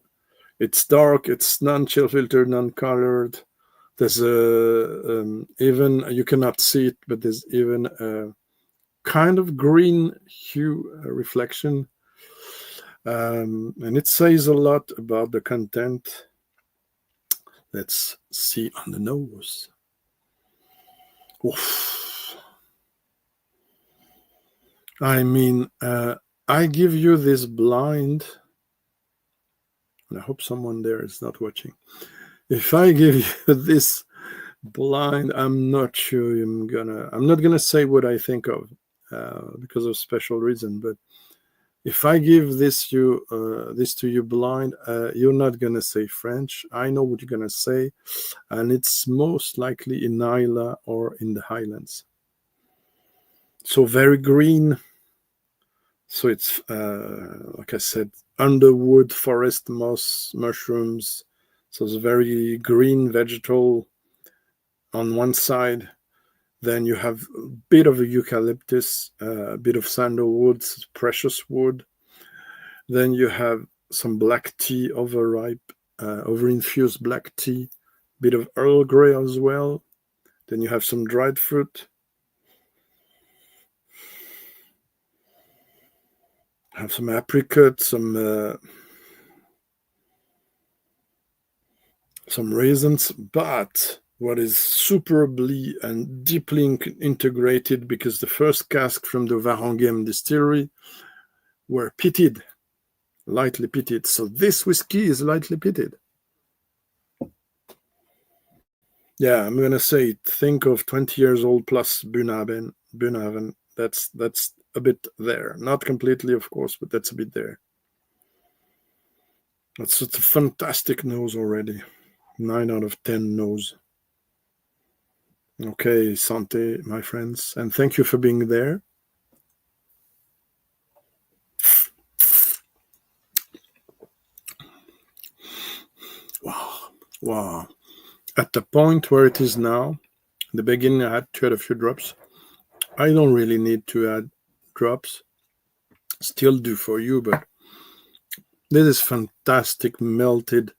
it's dark, it's non-chill filtered, non-colored. There's even, you cannot see it, but there's even a kind of green hue reflection. And it says a lot about the content. Let's see on the nose. Oof. I mean, I give you this blind, and I hope someone there is not watching. If I give you this blind, I'm not sure I'm not gonna say what I think of because of special reason. But if I give this to you blind, you're not gonna say French. I know what you're gonna say, and it's most likely in Islay or in the Highlands. So very green. So it's like I said, underwood, forest moss, mushrooms. So it's very green vegetal on one side. Then you have a bit of a eucalyptus, a bit of sandalwood, precious wood. Then you have some black tea, overripe, over-infused black tea, bit of Earl Grey as well. Then you have some dried fruit. Have some apricot, some raisins, but what is superbly and deeply integrated, because the first cask from the Warenghem distillery were pitted, lightly pitted. So this whiskey is lightly pitted. Yeah, I'm gonna say, think of 20 years old plus Bunhaven. That's a bit there. Not completely, of course, but that's a bit there. It's a fantastic nose already. 9 out of 10 nose. Okay, santé, my friends, and thank you for being there. Wow. At the point where it is now, in the beginning I had to add a few drops. I don't really need to add drops. Still do for you, but this is fantastic, melted.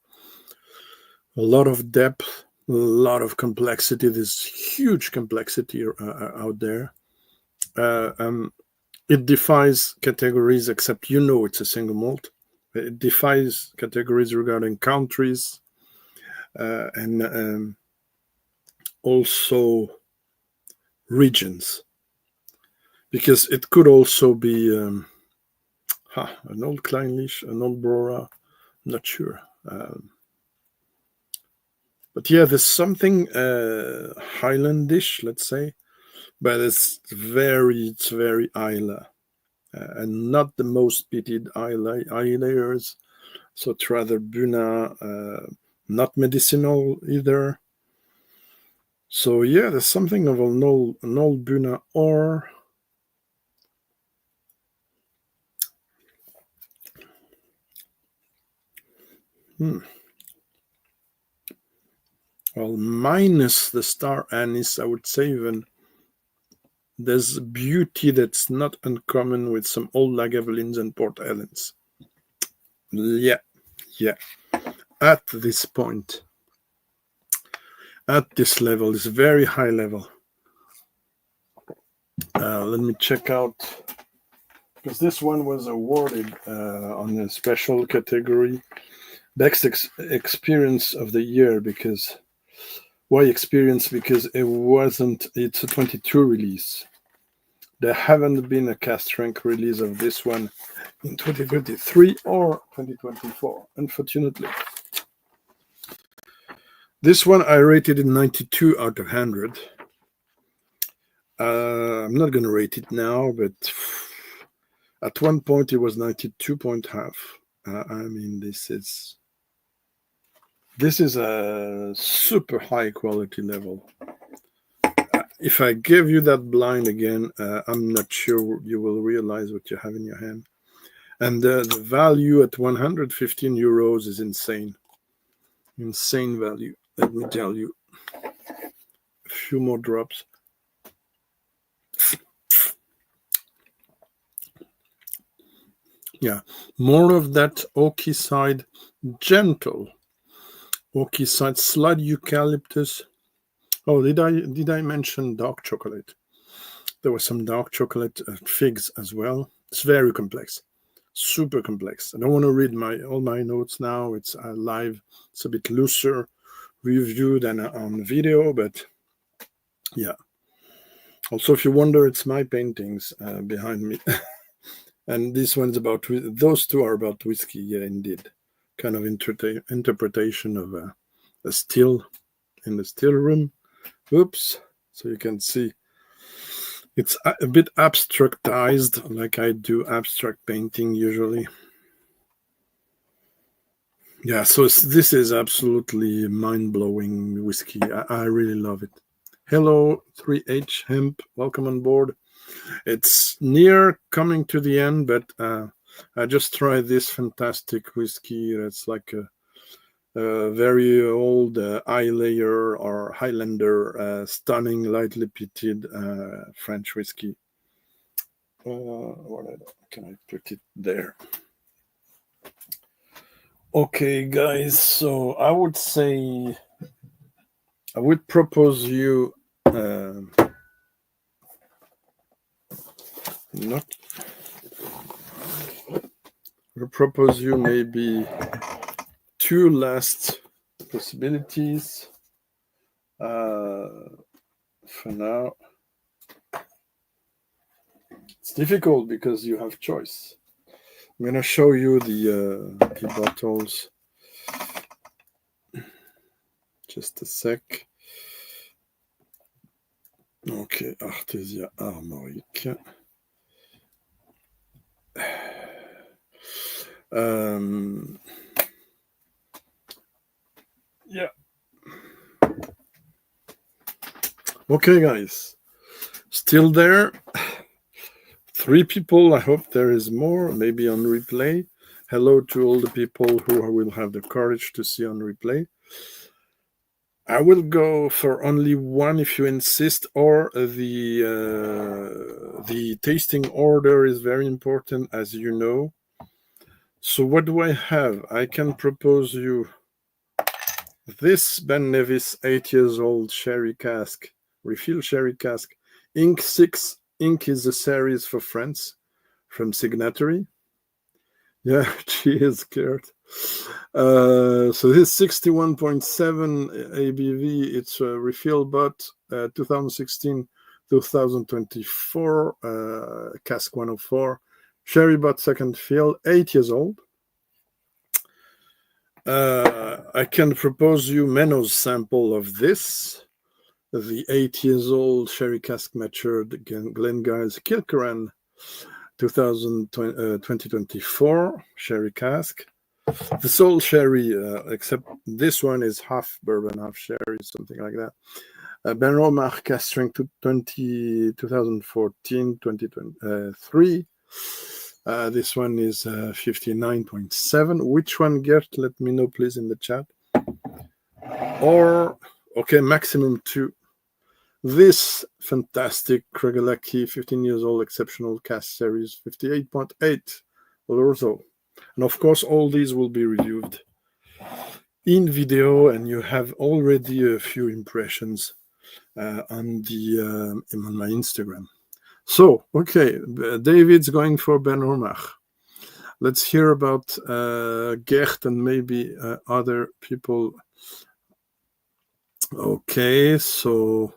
A lot of depth, a lot of complexity. There's huge complexity out there. It defies categories, except it's a single malt. It defies categories regarding countries and also regions, because it could also be an old Kleinlich, an old Brora, I'm not sure. But yeah, there's something Highlandish, let's say, but it's very Isla, and not the most pitted Islayers. So it's rather Buna, not medicinal either. So yeah, there's something of an old Buna or well, minus the star anise, I would say. Even there's beauty that's not uncommon with some old Lagavulins and Port Helens. Yeah. At this point, at this level, this very high level. Let me check out, because this one was awarded on a special category, best experience of the year. Because why experience? Because it's a 22 release. There haven't been a Cask Strength release of this one in 2023 or 2024, unfortunately. This one I rated in 92 out of 100. I'm not going to rate it now, but at one point it was 92.5. I mean, this is a super high quality level. If I give you that blind again, I'm not sure you will realize what you have in your hand. And the value at 115 euros is insane. Insane value, let me tell you. A few more drops. Yeah, more of that oaky side, gentle oaky side, slight eucalyptus. Oh, did I mention dark chocolate? There was some dark chocolate figs as well. It's very complex, super complex. I don't want to read all my notes now. It's live. It's a bit looser review than on video, but yeah. Also, if you wonder, it's my paintings behind me. And this one's about, those two are about whiskey, yeah, indeed. Kind of interpretation of a still in the still room. Oops, so you can see it's a bit abstractized, like I do abstract painting usually. Yeah, so this is absolutely mind-blowing whiskey. I really love it. Hello, 3H Hemp, welcome on board. It's near coming to the end, but I just tried this fantastic whiskey. It's like a very old Islayer or Highlander, stunning, lightly peated French whiskey. Can I put it there? Okay, guys, so I would say I would propose you maybe two last possibilities for now. It's difficult because you have choice. I'm going to show you the bottles. Just a sec. Okay, ARTESIA ARMORIK. Yeah. Okay, guys. Still there. 3 people. I hope there is more, maybe on replay. Hello to all the people who will have the courage to see on replay. I will go for only one if you insist, or the tasting order is very important, as you know. So what do I have? I can propose you this Ben Nevis 8 years old sherry cask, refill sherry cask. Ink 6. Ink is a series for France from Signatory. Yeah, cheers, Kurt. So this 61.7 ABV, it's a refill butt, 2016, 2024, cask 104, sherry butt second fill, 8 years old. I can propose you Menno's sample of this, the 8 years old sherry cask matured Glengiles Kilkerran 2024 sherry cask. The sole sherry, except this one is half bourbon, half sherry, something like that. BENROMACH Cask Strength 2014, 2023. This one is 59.7. Which one, Gert? Let me know, please, in the chat. Or, okay, maximum 2. This fantastic Kregelaki, 15 years old, exceptional cask series, 58.8 Olorzo. And of course, all these will be reviewed in video, and you have already a few impressions on my Instagram. So, okay, David's going for BENROMACH. Let's hear about Gert and maybe other people. Okay, so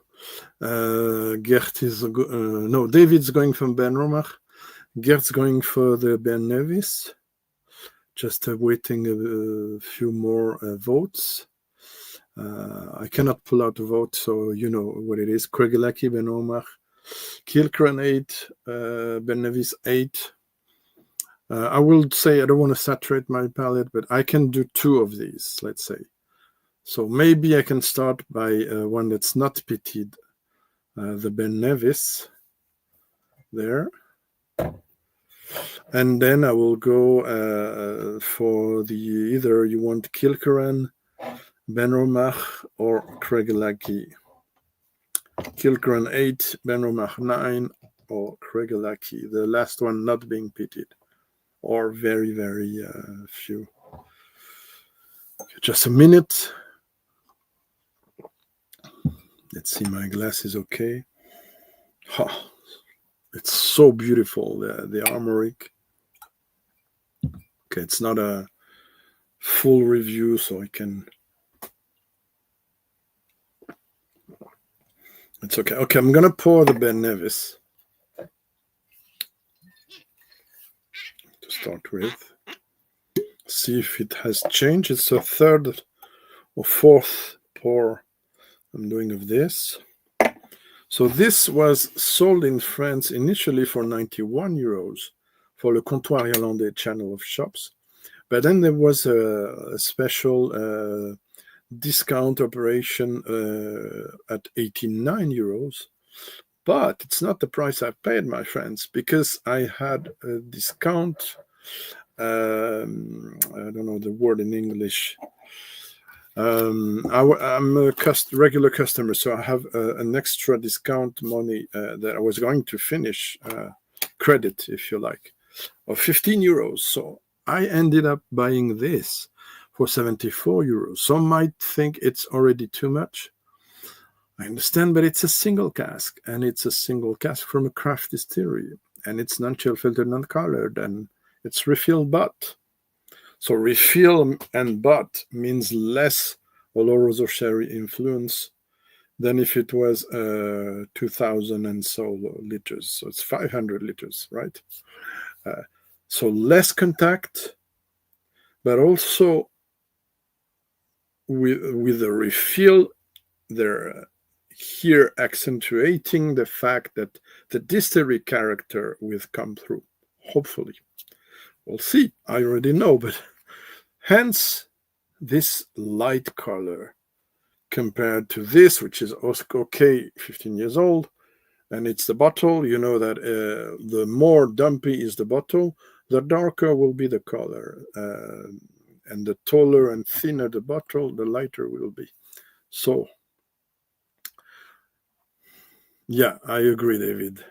Gert is no, David's going for BENROMACH. Gert's going for the NEVIS. Just waiting a few more votes. I cannot pull out a vote, so you know what it is. Kregelaki, BENROMACH, Kilkerran 8, NEVIS 8. I will say I don't want to saturate my palate, but I can do 2 of these, let's say. So maybe I can start by one that's not pitted, the NEVIS there. And then I will go for the either you want Kilkerran, BENROMACH, or Kregelaki. Kilkerran 8, BENROMACH 9, or Kregelaki. The last one not being pitted, or very, very few. Just a minute. Let's see, my glass is okay. Oh, it's so beautiful, the ARMORIK. Okay, it's not a full review, so I can... It's okay. Okay, I'm going to pour the NEVIS to start with. See if it has changed. It's a third or fourth pour I'm doing of this. So this was sold in France initially for 91 euros for the Comptoir Irlandais channel of shops. But then there was a special discount operation at 89 euros. But it's not the price I paid, my friends, because I had a discount. I don't know the word in English. I'm a regular customer, so I have an extra discount money that I was going to finish, credit, if you like, of 15 euros. So I ended up buying this for 74 euros. Some might think it's already too much. I understand, but it's a single cask, and it's a single cask from a craft distillery, and it's non-chill filtered, non-colored, and it's refill butt. So refill and butt means less Oloroso sherry influence than if it was 2,000 and so liters. So it's 500 liters, right? So less contact, but also with the refill, they're here accentuating the fact that the distillery character will come through, hopefully. We'll see. I already know, but hence this light color compared to this, which is okay, 15 years old, and it's the bottle. You know that the more dumpy is the bottle, the darker will be the color, and the taller and thinner the bottle, the lighter will be. So, yeah, I agree, David.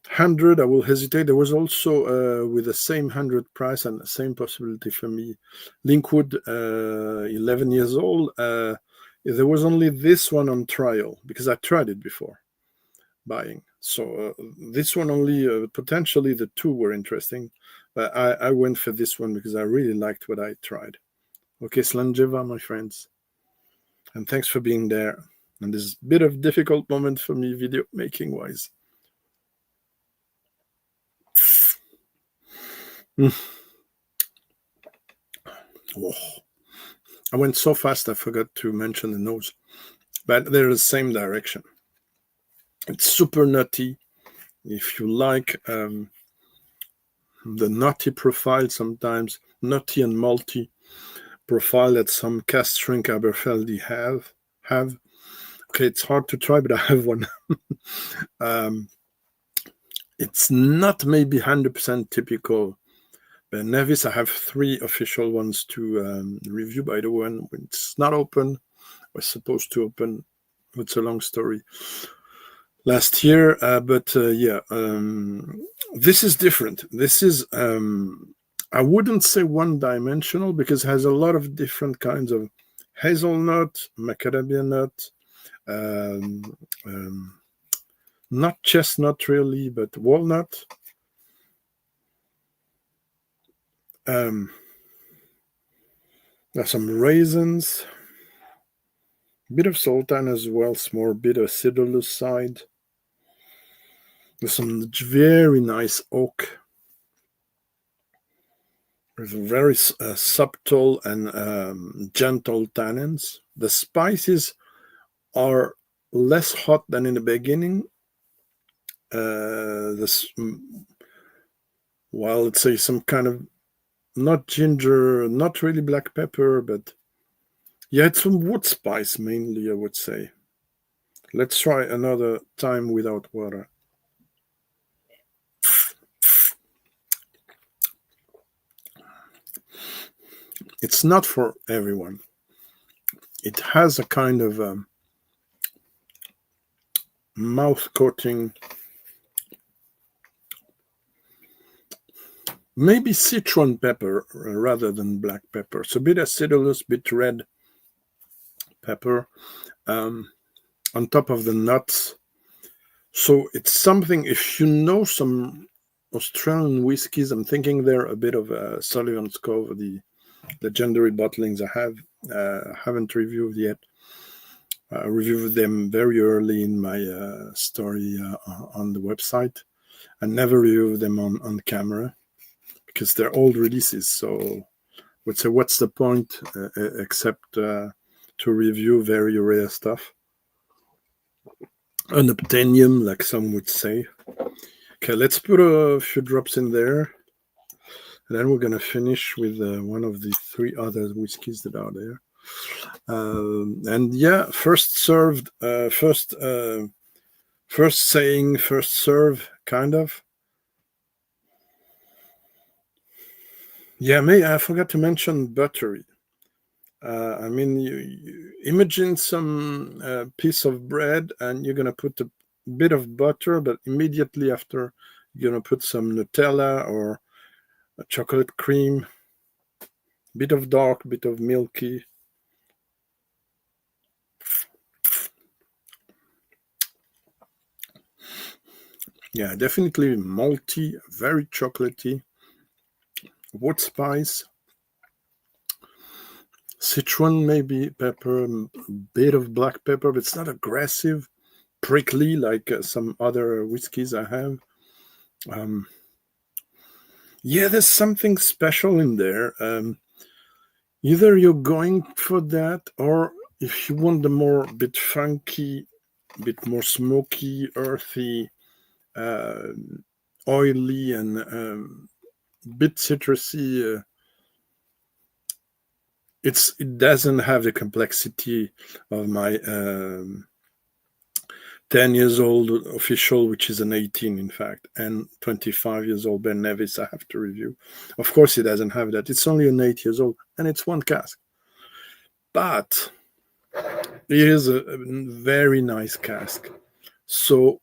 100, I will hesitate. There was also, with the same 100 price and the same possibility for me, Linkwood, 11 years old. There was only this one on trial, because I tried it before buying. So this one only, potentially the two were interesting, but I went for this one because I really liked what I tried. Okay, Slanjeva, my friends, and thanks for being there. And this bit of difficult moment for me, video making wise. Oh. I went so fast I forgot to mention the nose, but they're the same direction. It's super nutty. If you like the nutty profile, sometimes nutty and malty profile that some Cask Strength Aberfeldy have. Okay, it's hard to try, but I have one. It's not maybe 100% typical. But NEVIS, I have 3 official ones to review. By the way, it's not open. Was supposed to open. It's a long story. Last year, this is different. This is, I wouldn't say one-dimensional because it has a lot of different kinds of hazelnut, macadamia nut, not chestnut really, but walnut. There's some raisins, a bit of sultan as well, small bit of acidulous side. There's some very nice oak. There's very subtle and gentle tannins. The spices are less hot than in the beginning. Let's say some kind of, not ginger, not really black pepper, but yeah, it's some wood spice mainly, I would say. Let's try another time without water. It's not for everyone. It has a kind of mouth coating, maybe citron pepper rather than black pepper. So a bit acidulous, bit red pepper on top of the nuts. So it's something, if you know some Australian whiskies, I'm thinking they're a bit of Sullivan's Cove, the legendary bottlings I haven't reviewed yet. I reviewed them very early in my story on the website. I never reviewed them on camera because they're old releases. So I would say, what's the point except to review very rare stuff? Unobtainium, like some would say. Okay, let's put a few drops in there. And then we're going to finish with one of the 3 other whiskeys that are there. And yeah, first served, first saying, first serve, kind of. Yeah, I forgot to mention buttery. I mean, you imagine some piece of bread and you're going to put a bit of butter, but immediately after, you're going to put some Nutella or a chocolate cream, bit of dark, bit of milky. Yeah, definitely malty, very chocolatey, wood spice, citron, maybe pepper, a bit of black pepper, but it's not aggressive, prickly like some other whiskeys I have. Yeah, there's something special in there. Either you're going for that, or if you want the more bit funky, bit more smoky, earthy, oily, and bit citrusy. It doesn't have the complexity of my 10 years old official, which is an 18 in fact, and 25 years old Ben Nevis I have to review. Of course it doesn't have that. It's only an 8 years old and it's 1 cask. But it is a very nice cask. So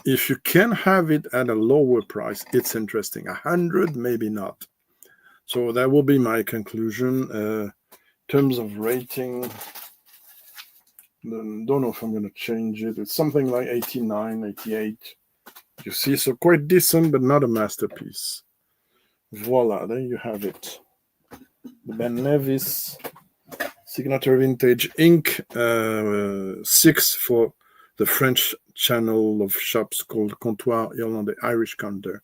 if you can have it at a lower price, it's interesting. 100, maybe not. So that will be my conclusion. In terms of rating, Don't know if I'm going to change it. It's something like 89, 88. You see, so quite decent, but not a masterpiece. Voila, there you have it. The NEVIS Signatory Vintage Inc. 6 for the French channel of shops called Comptoir Irlandais, Irish Counter.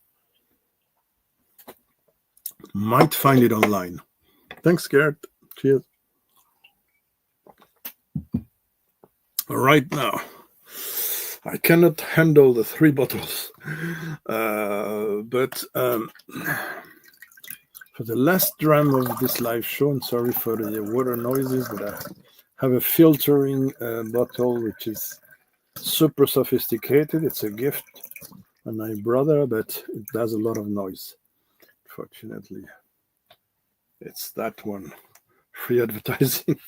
Might find it online. Thanks, Garrett. Cheers. Right now, I cannot handle the 3 bottles, but for the last dram of this live show, and sorry for the water noises, but I have a filtering bottle which is super sophisticated. It's a gift from my brother, but it does a lot of noise. Fortunately, it's that one. Free advertising.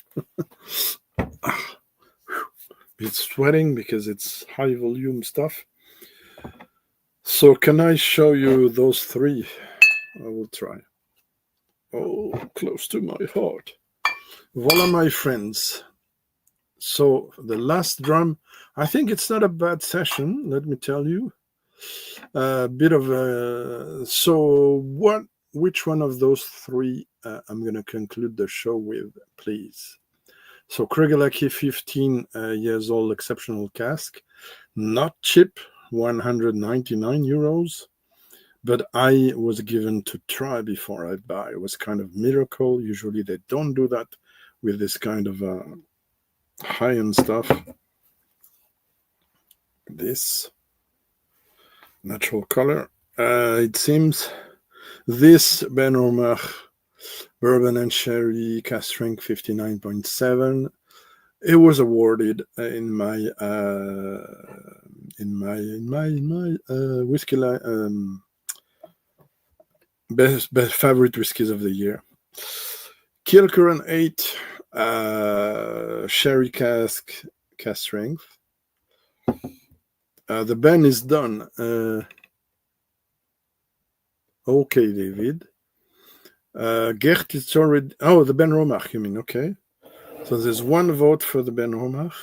It's sweating because it's high volume stuff. So can I show you those 3? I will try. Oh, close to my heart. Voila, my friends. So the last drum, I think it's not a bad session, let me tell you. A bit of a... So which one of those 3 I'm going to conclude the show with, please? So Kregelaki 15 years old exceptional cask, not cheap, 199 euros, but I was given to try before I buy. It was kind of miracle. Usually they don't do that with this kind of high-end stuff. This natural color. It seems this BENROMACH Bourbon and Sherry Cask Strength 59.7. It was awarded in my whiskey best favorite whiskies of the year. Kilcurran 8 Sherry Cask Strength. The Ben is done. Okay, David. Gert, it's already... Oh, the BENROMACH, you mean? Okay. So there's 1 vote for the BENROMACH.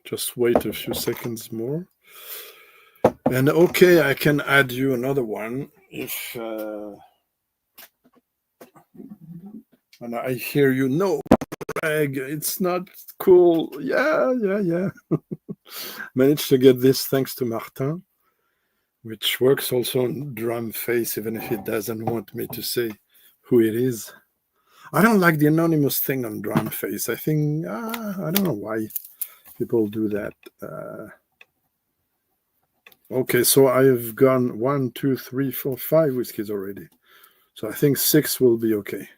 Just wait a few seconds more. And okay, I can add you another one if... and I hear you, no, Greg, it's not cool. Yeah. Managed to get this thanks to Martin, which works also on drum face, even if it doesn't want me to say who it is. I don't like the anonymous thing on drum face. I think, I don't know why people do that. Okay, so I've gone 1, 2, 3, 4, 5 whiskeys already. So I think 6 will be okay.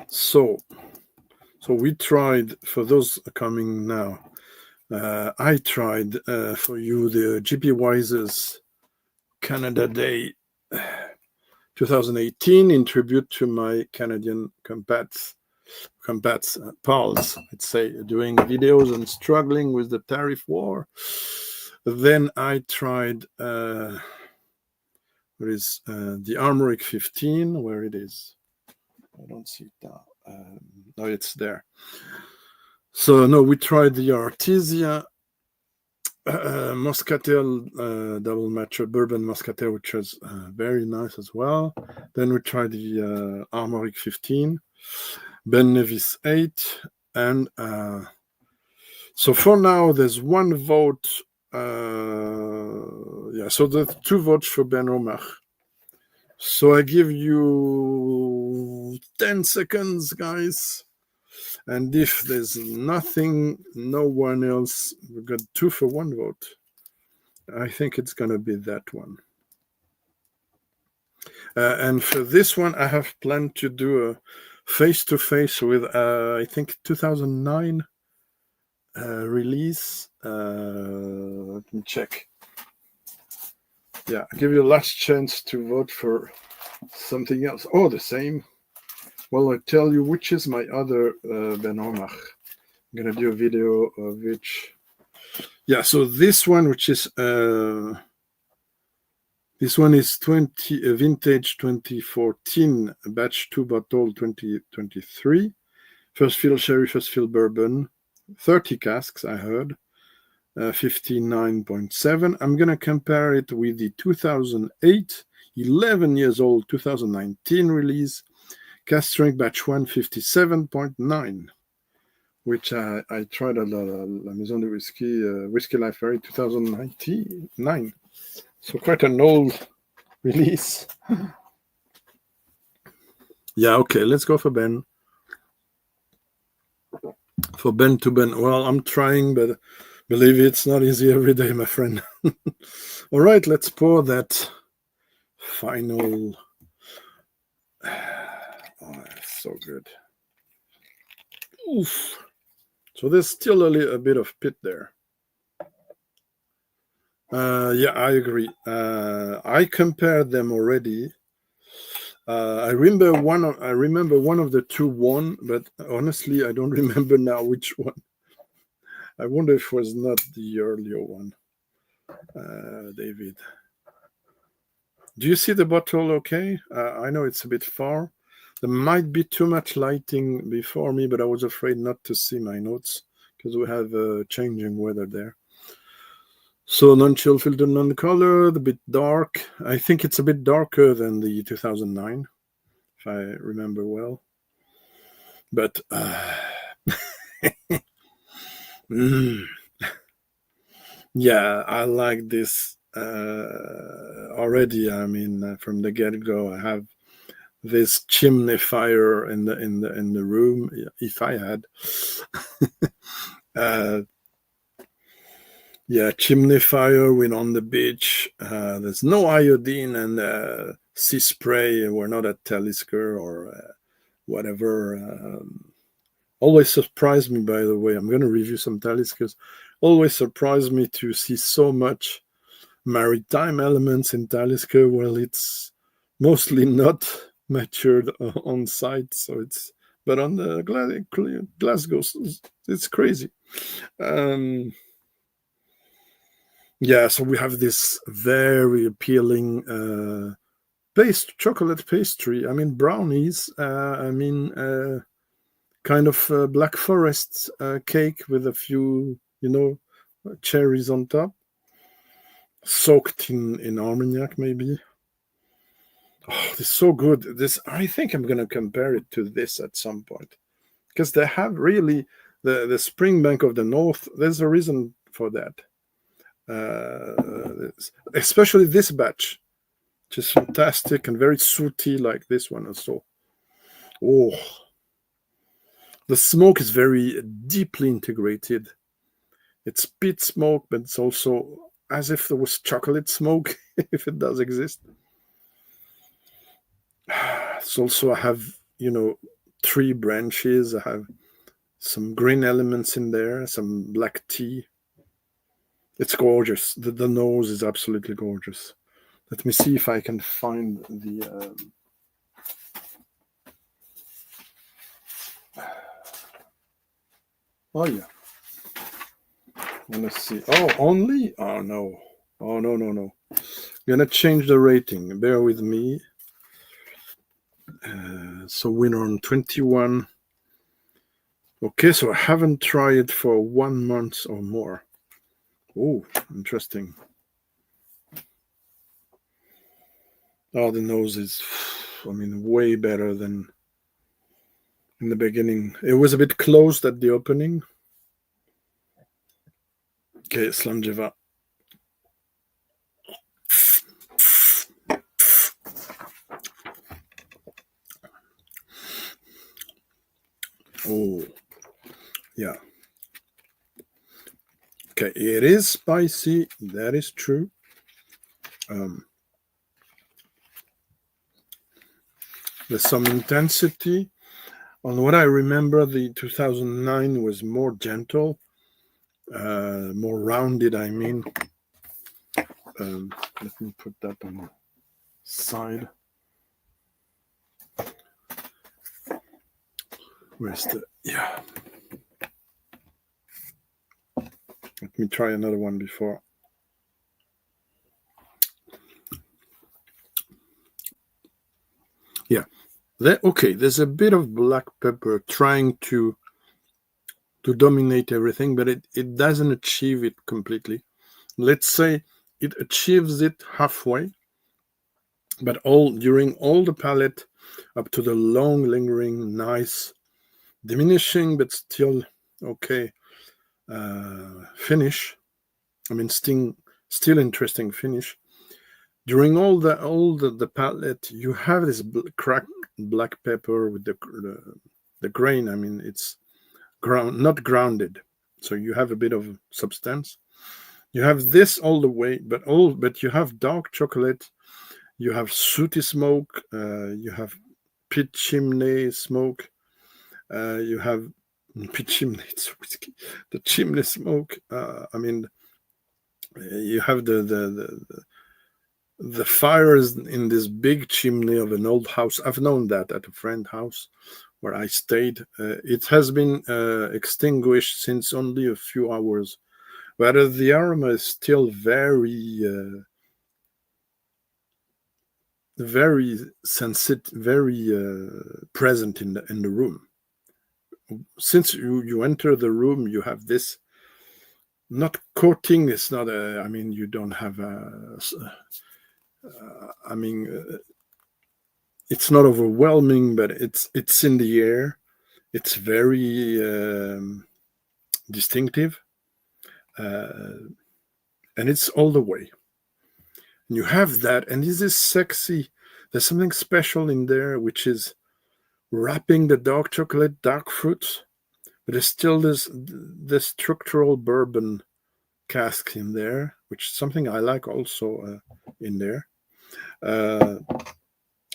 So we tried, for those coming now, I tried for you the GP Wiser's Canada Day 2018 in tribute to my Canadian combats, pals, let's say, doing videos and struggling with the tariff war. Then I tried the ARMORIK 15, where it is. I don't see it now. No, it's there. So no, we tried the ARTESIA Moscatel double matcher bourbon Moscatel, which was very nice as well. Then we tried the ARMORIK 15, BENROMACH 8, and so for now there's 1 vote. So the 2 votes for BENROMACH. So I give you 10 seconds, guys. And if there's nothing, no one else, we've got 2 for 1 vote. I think it's going to be that one. And for this one, I have planned to do a face-to-face with, I think, 2009 release. Let me check. Yeah, I'll give you a last chance to vote for something else. Oh, the same. Well, I tell you which is my other BENROMACH. I'm going to do a video of which. Yeah, so this one, which is This one is vintage 2014, batch 2 bottle 2023. First fill sherry, first fill bourbon, 30 casks, I heard, 59.7. I'm going to compare it with the 2008, 11 years old, 2019 release, Cask Strength batch 1, 57.9, which I tried at La Maison de Whisky, Whiskey Life Ferry 2009. So quite an old release. Yeah, okay, let's go for Ben. For Ben to Ben. Well, I'm trying, but believe it, it's not easy every day, my friend. All right, let's pour that final. Oh, that's so good. Oof. So there's still a bit of pit there. Yeah, I agree. I compared them already. I remember one of the two won, but honestly, I don't remember now which one. I wonder if it was not the earlier one. David, do you see the bottle? Okay, I know it's a bit far. There might be too much lighting before me, but I was afraid not to see my notes because we have changing weather there. So non-chill filtered, non-colored, a bit dark. I think it's a bit darker than the 2009, if I remember well. But yeah, I like this already. I mean, from the get-go, I have this chimney fire in the room. If I had, yeah, chimney fire. We're on the beach. There's no iodine and sea spray. We're not at Talisker or whatever. Always surprised me, by the way. I'm going to review some Taliskers. Always surprised me to see so much maritime elements in Talisker. Well, it's mostly not matured on site, so it's. But on the Glasgow, it's crazy. Yeah, so we have this very appealing chocolate pastry. I mean, brownies. Kind of Black Forest cake with a few, cherries on top, soaked in Armagnac, maybe. Oh, this is so good. I think I'm going to compare it to this at some point, because they have really the Springbank of the North. There's a reason for that. Especially this batch, which is fantastic and very sooty, like this one also. Oh, the smoke is very deeply integrated. It's peat smoke, but it's also as if there was chocolate smoke, if it does exist. It's also, I have, tree branches. I have some green elements in there, some black tea. It's gorgeous. The nose is absolutely gorgeous. Let me see if I can find the... Oh, yeah. Let's see. Oh, only? Oh, no. Oh, no. I'm going to change the rating. Bear with me. So we're on 21. Okay, so I haven't tried it for 1 month or more. Oh, interesting. Oh, the nose is, way better than in the beginning. It was a bit closed at the opening. Okay, Slamjeva. Oh, yeah. Okay, it is spicy. That is true. There's some intensity. On what I remember, the 2009 was more gentle, more rounded, I mean. Let me put that on the side. Where's the... Yeah. Let me try another one before. Yeah. Okay, there's a bit of black pepper trying to dominate everything, but it doesn't achieve it completely. Let's say it achieves it halfway, but during all the palate up to the long, lingering, nice, diminishing, but still okay finish. I mean, still interesting finish. During all the palate, you have this cracked black pepper with the grain. I mean, it's not grounded, so you have a bit of substance. You have this all the way, but you have dark chocolate. You have sooty smoke. You have pit chimney smoke. You have pit chimney. It's whiskey. The chimney smoke. I mean, you have the fires in this big chimney of an old house. I've known that at a friend's house where I stayed. It has been extinguished since only a few hours, but the aroma is still very sensitive, very present in the room. Since you enter the room, you have this not coating. It's not a. I mean, you don't have a. It's not overwhelming, but it's in the air. It's very distinctive, and it's all the way. And you have that, and this is sexy. There's something special in there, which is wrapping the dark chocolate, dark fruits, but there's still this structural bourbon cask in there, which is something I like also in there.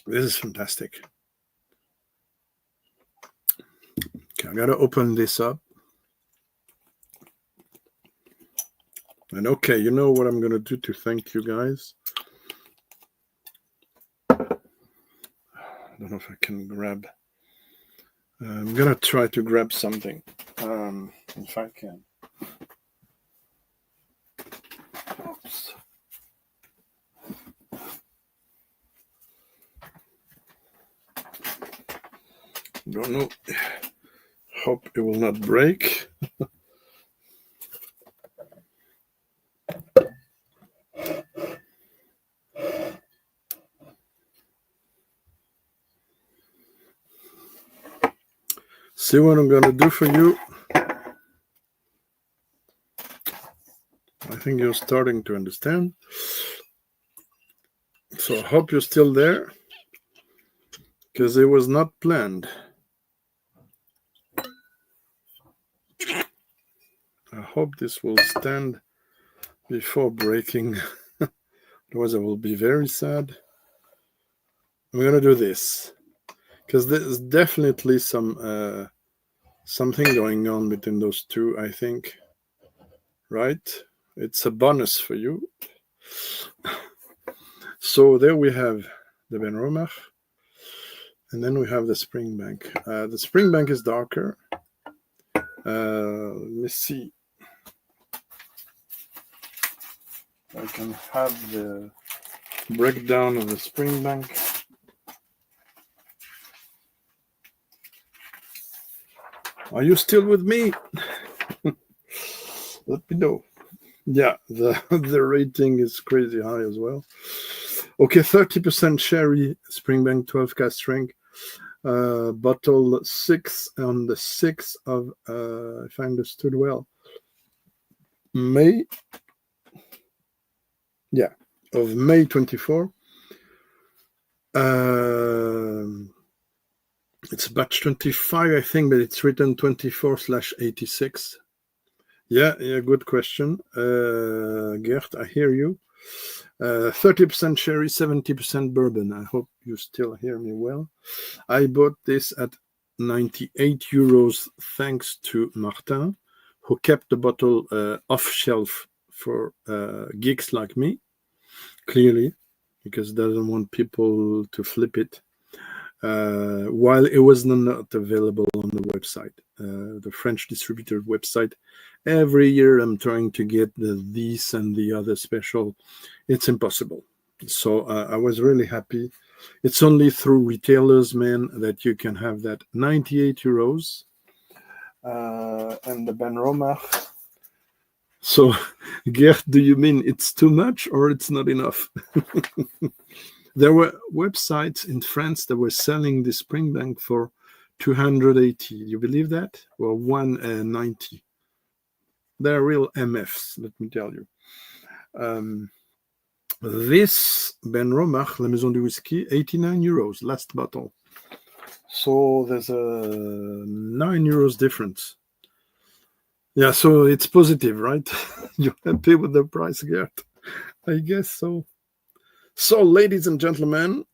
This is fantastic. Okay, I gotta open this up. And okay, you know what I'm gonna do to thank you guys? I don't know if I can grab. I'm gonna try to grab something, if I can. Oops. Don't know. Hope it will not break. See what I'm going to do for you. I think you're starting to understand. So I hope you're still there, because it was not planned. I hope this will stand before breaking. Otherwise I will be very sad. I'm going to do this, because there's definitely something going on between those two, I think. Right? It's a bonus for you. So there we have the BENROMACH, and then we have the SPRINGBANK. The SPRINGBANK is darker. Let me see. I can have the breakdown of the SPRINGBANK. Are you still with me? Let me know. Yeah, the rating is crazy high as well. Okay, 30% sherry, SPRINGBANK 12 Cask Strength, bottle 6 on the 6th of, if I understood well, May 24. It's batch 25, I think, but it's written 24/86. Yeah, good question. Gert, I hear you. 30% sherry, 70% bourbon. I hope you still hear me well. I bought this at 98 euros thanks to Martin, who kept the bottle off shelf for geeks like me, clearly, because he doesn't want people to flip it. While it was not available on the website, the French distributor website. Every year I'm trying to get this and the other special. It's impossible. So I was really happy It's only through retailers, man, that you can have that. 98 euros. And the BENROMACH. So, Gert, do you mean it's too much or it's not enough? There were websites in France that were selling the Springbank for 280. You believe that? Or 190. They're real MFs, let me tell you. This BENROMACH, La Maison du Whisky, 89 euros, last bottle. So there's a 9 euros difference. Yeah, so it's positive, right? You're happy with the price, Gert? I guess so. So, ladies and gentlemen,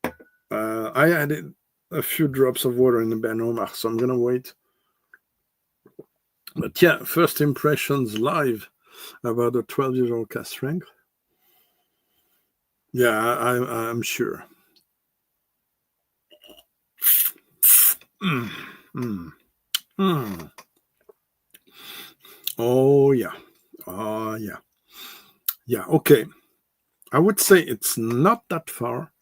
I added a few drops of water in the BENROMACH, so I'm going to wait. But yeah, first impressions live about a 12-year-old Cask Strength. Yeah, I'm sure. Oh, yeah. Yeah. Yeah, okay. I would say it's not that far,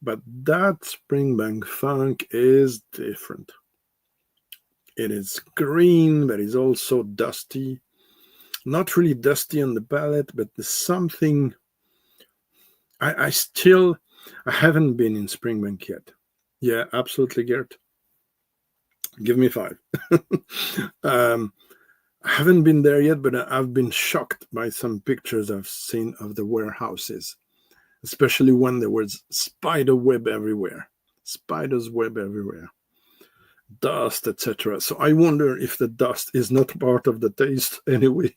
but that Springbank funk is different. It is green, but it's also dusty. Not really dusty on the palate, but there's something. I haven't been in Springbank yet. Yeah, absolutely, Gert. Give me 5. I haven't been there yet, but I've been shocked by some pictures I've seen of the warehouses, especially when there was spider web everywhere, spider's web everywhere, dust, etc. So I wonder if the dust is not part of the taste anyway.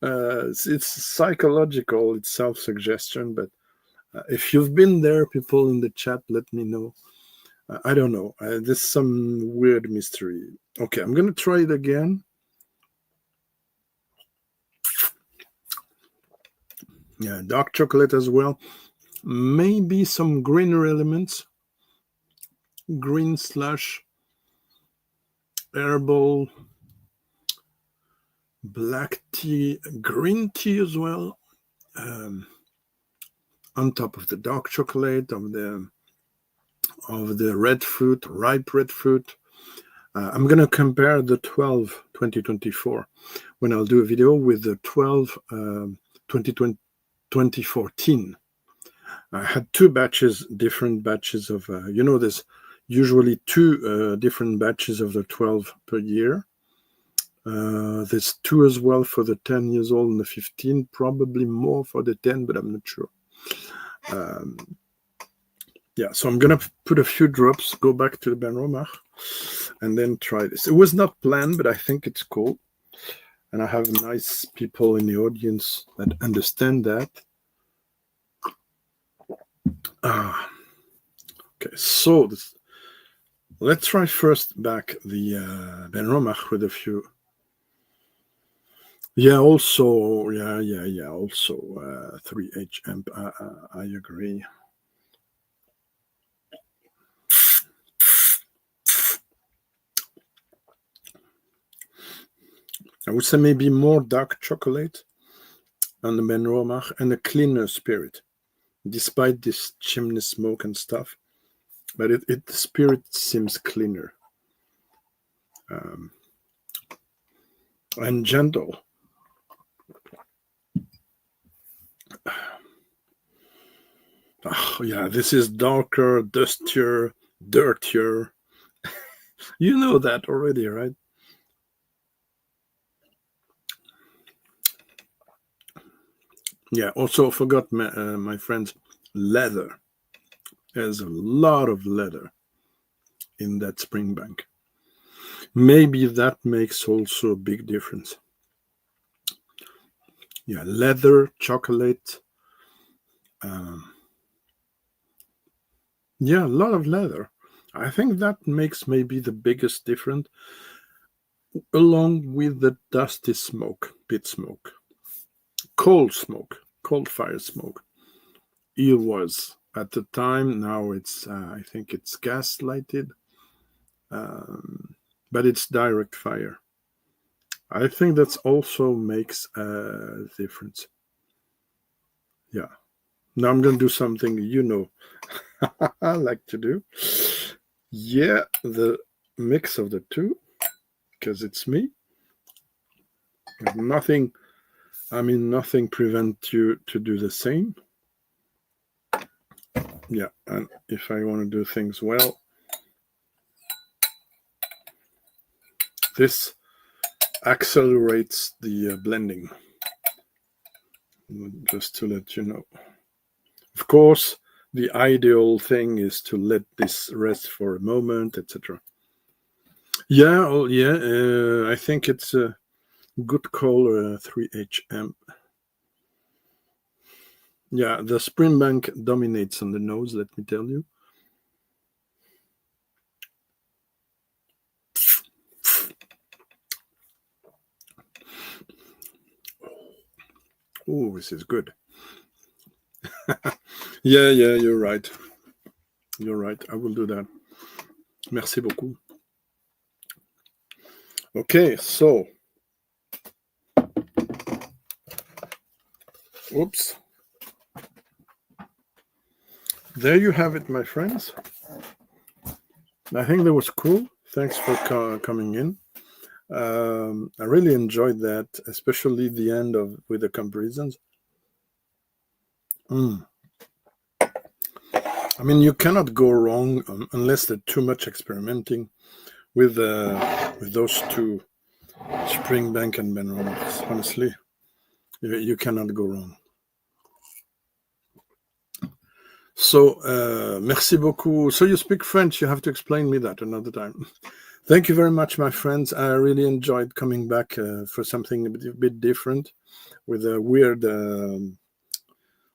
It's psychological, it's self-suggestion, but if you've been there, people in the chat, let me know. I don't know. There's some weird mystery. Okay, I'm going to try it again. Yeah, dark chocolate as well. Maybe some greener elements. Green / herbal, black tea, green tea as well. On top of the dark chocolate, of the red fruit, ripe red fruit. I'm going to compare the 12 2024 when I'll do a video with the 12 2014. I had 2 batches, different batches of, there's usually 2 different batches of the 12 per year. There's 2 as well for the 10 years old and the 15, probably more for the 10, but I'm not sure. Yeah, so I'm going to put a few drops, go back to the BENROMACH, and then try this. It was not planned, but I think it's cool. And I have nice people in the audience that understand that. Okay, so let's try first back the BENROMACH with a few. Yeah, also, also 3H amp. I agree. I would say maybe more dark chocolate on the BENROMACH and a cleaner spirit, despite this chimney smoke and stuff. But the spirit seems cleaner and gentle. Oh, yeah, this is darker, dustier, dirtier. You know that already, right? Yeah, also forgot my friends, leather. There's a lot of leather in that Springbank. Maybe that makes also a big difference. Yeah, leather, chocolate. Yeah, a lot of leather. I think that makes maybe the biggest difference, along with the dusty smoke, pit smoke, cold fire smoke. It was at the time. Now it's, I think it's gas lighted, but it's direct fire. I think that also makes a difference. Yeah. Now I'm going to do something you know I like to do. Yeah, the mix of the two, because it's me. Nothing prevents you to do the same. Yeah, and if I want to do things well, this accelerates the blending, just to let you know. Of course, the ideal thing is to let this rest for a moment, etc. Yeah, oh, yeah, I think it's a good call, 3HM. Yeah, the Springbank dominates on the nose, let me tell you. Oh, this is good. Yeah, you're right. You're right. I will do that. Merci beaucoup. Okay, so. Oops. There you have it, my friends. I think that was cool. Thanks for coming in. I really enjoyed that, especially the end with the comparisons. I mean, you cannot go wrong unless there's too much experimenting with those two, Springbank and BenRomach. Honestly, you cannot go wrong. So, merci beaucoup. So you speak French. You have to explain me that another time. Thank you very much, my friends. I really enjoyed coming back for something a bit different, with a weird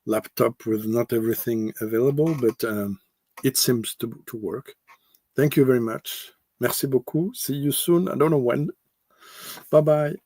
laptop with not everything available, but it seems to work. Thank you very much. Merci beaucoup. See you soon. I don't know when. Bye-bye.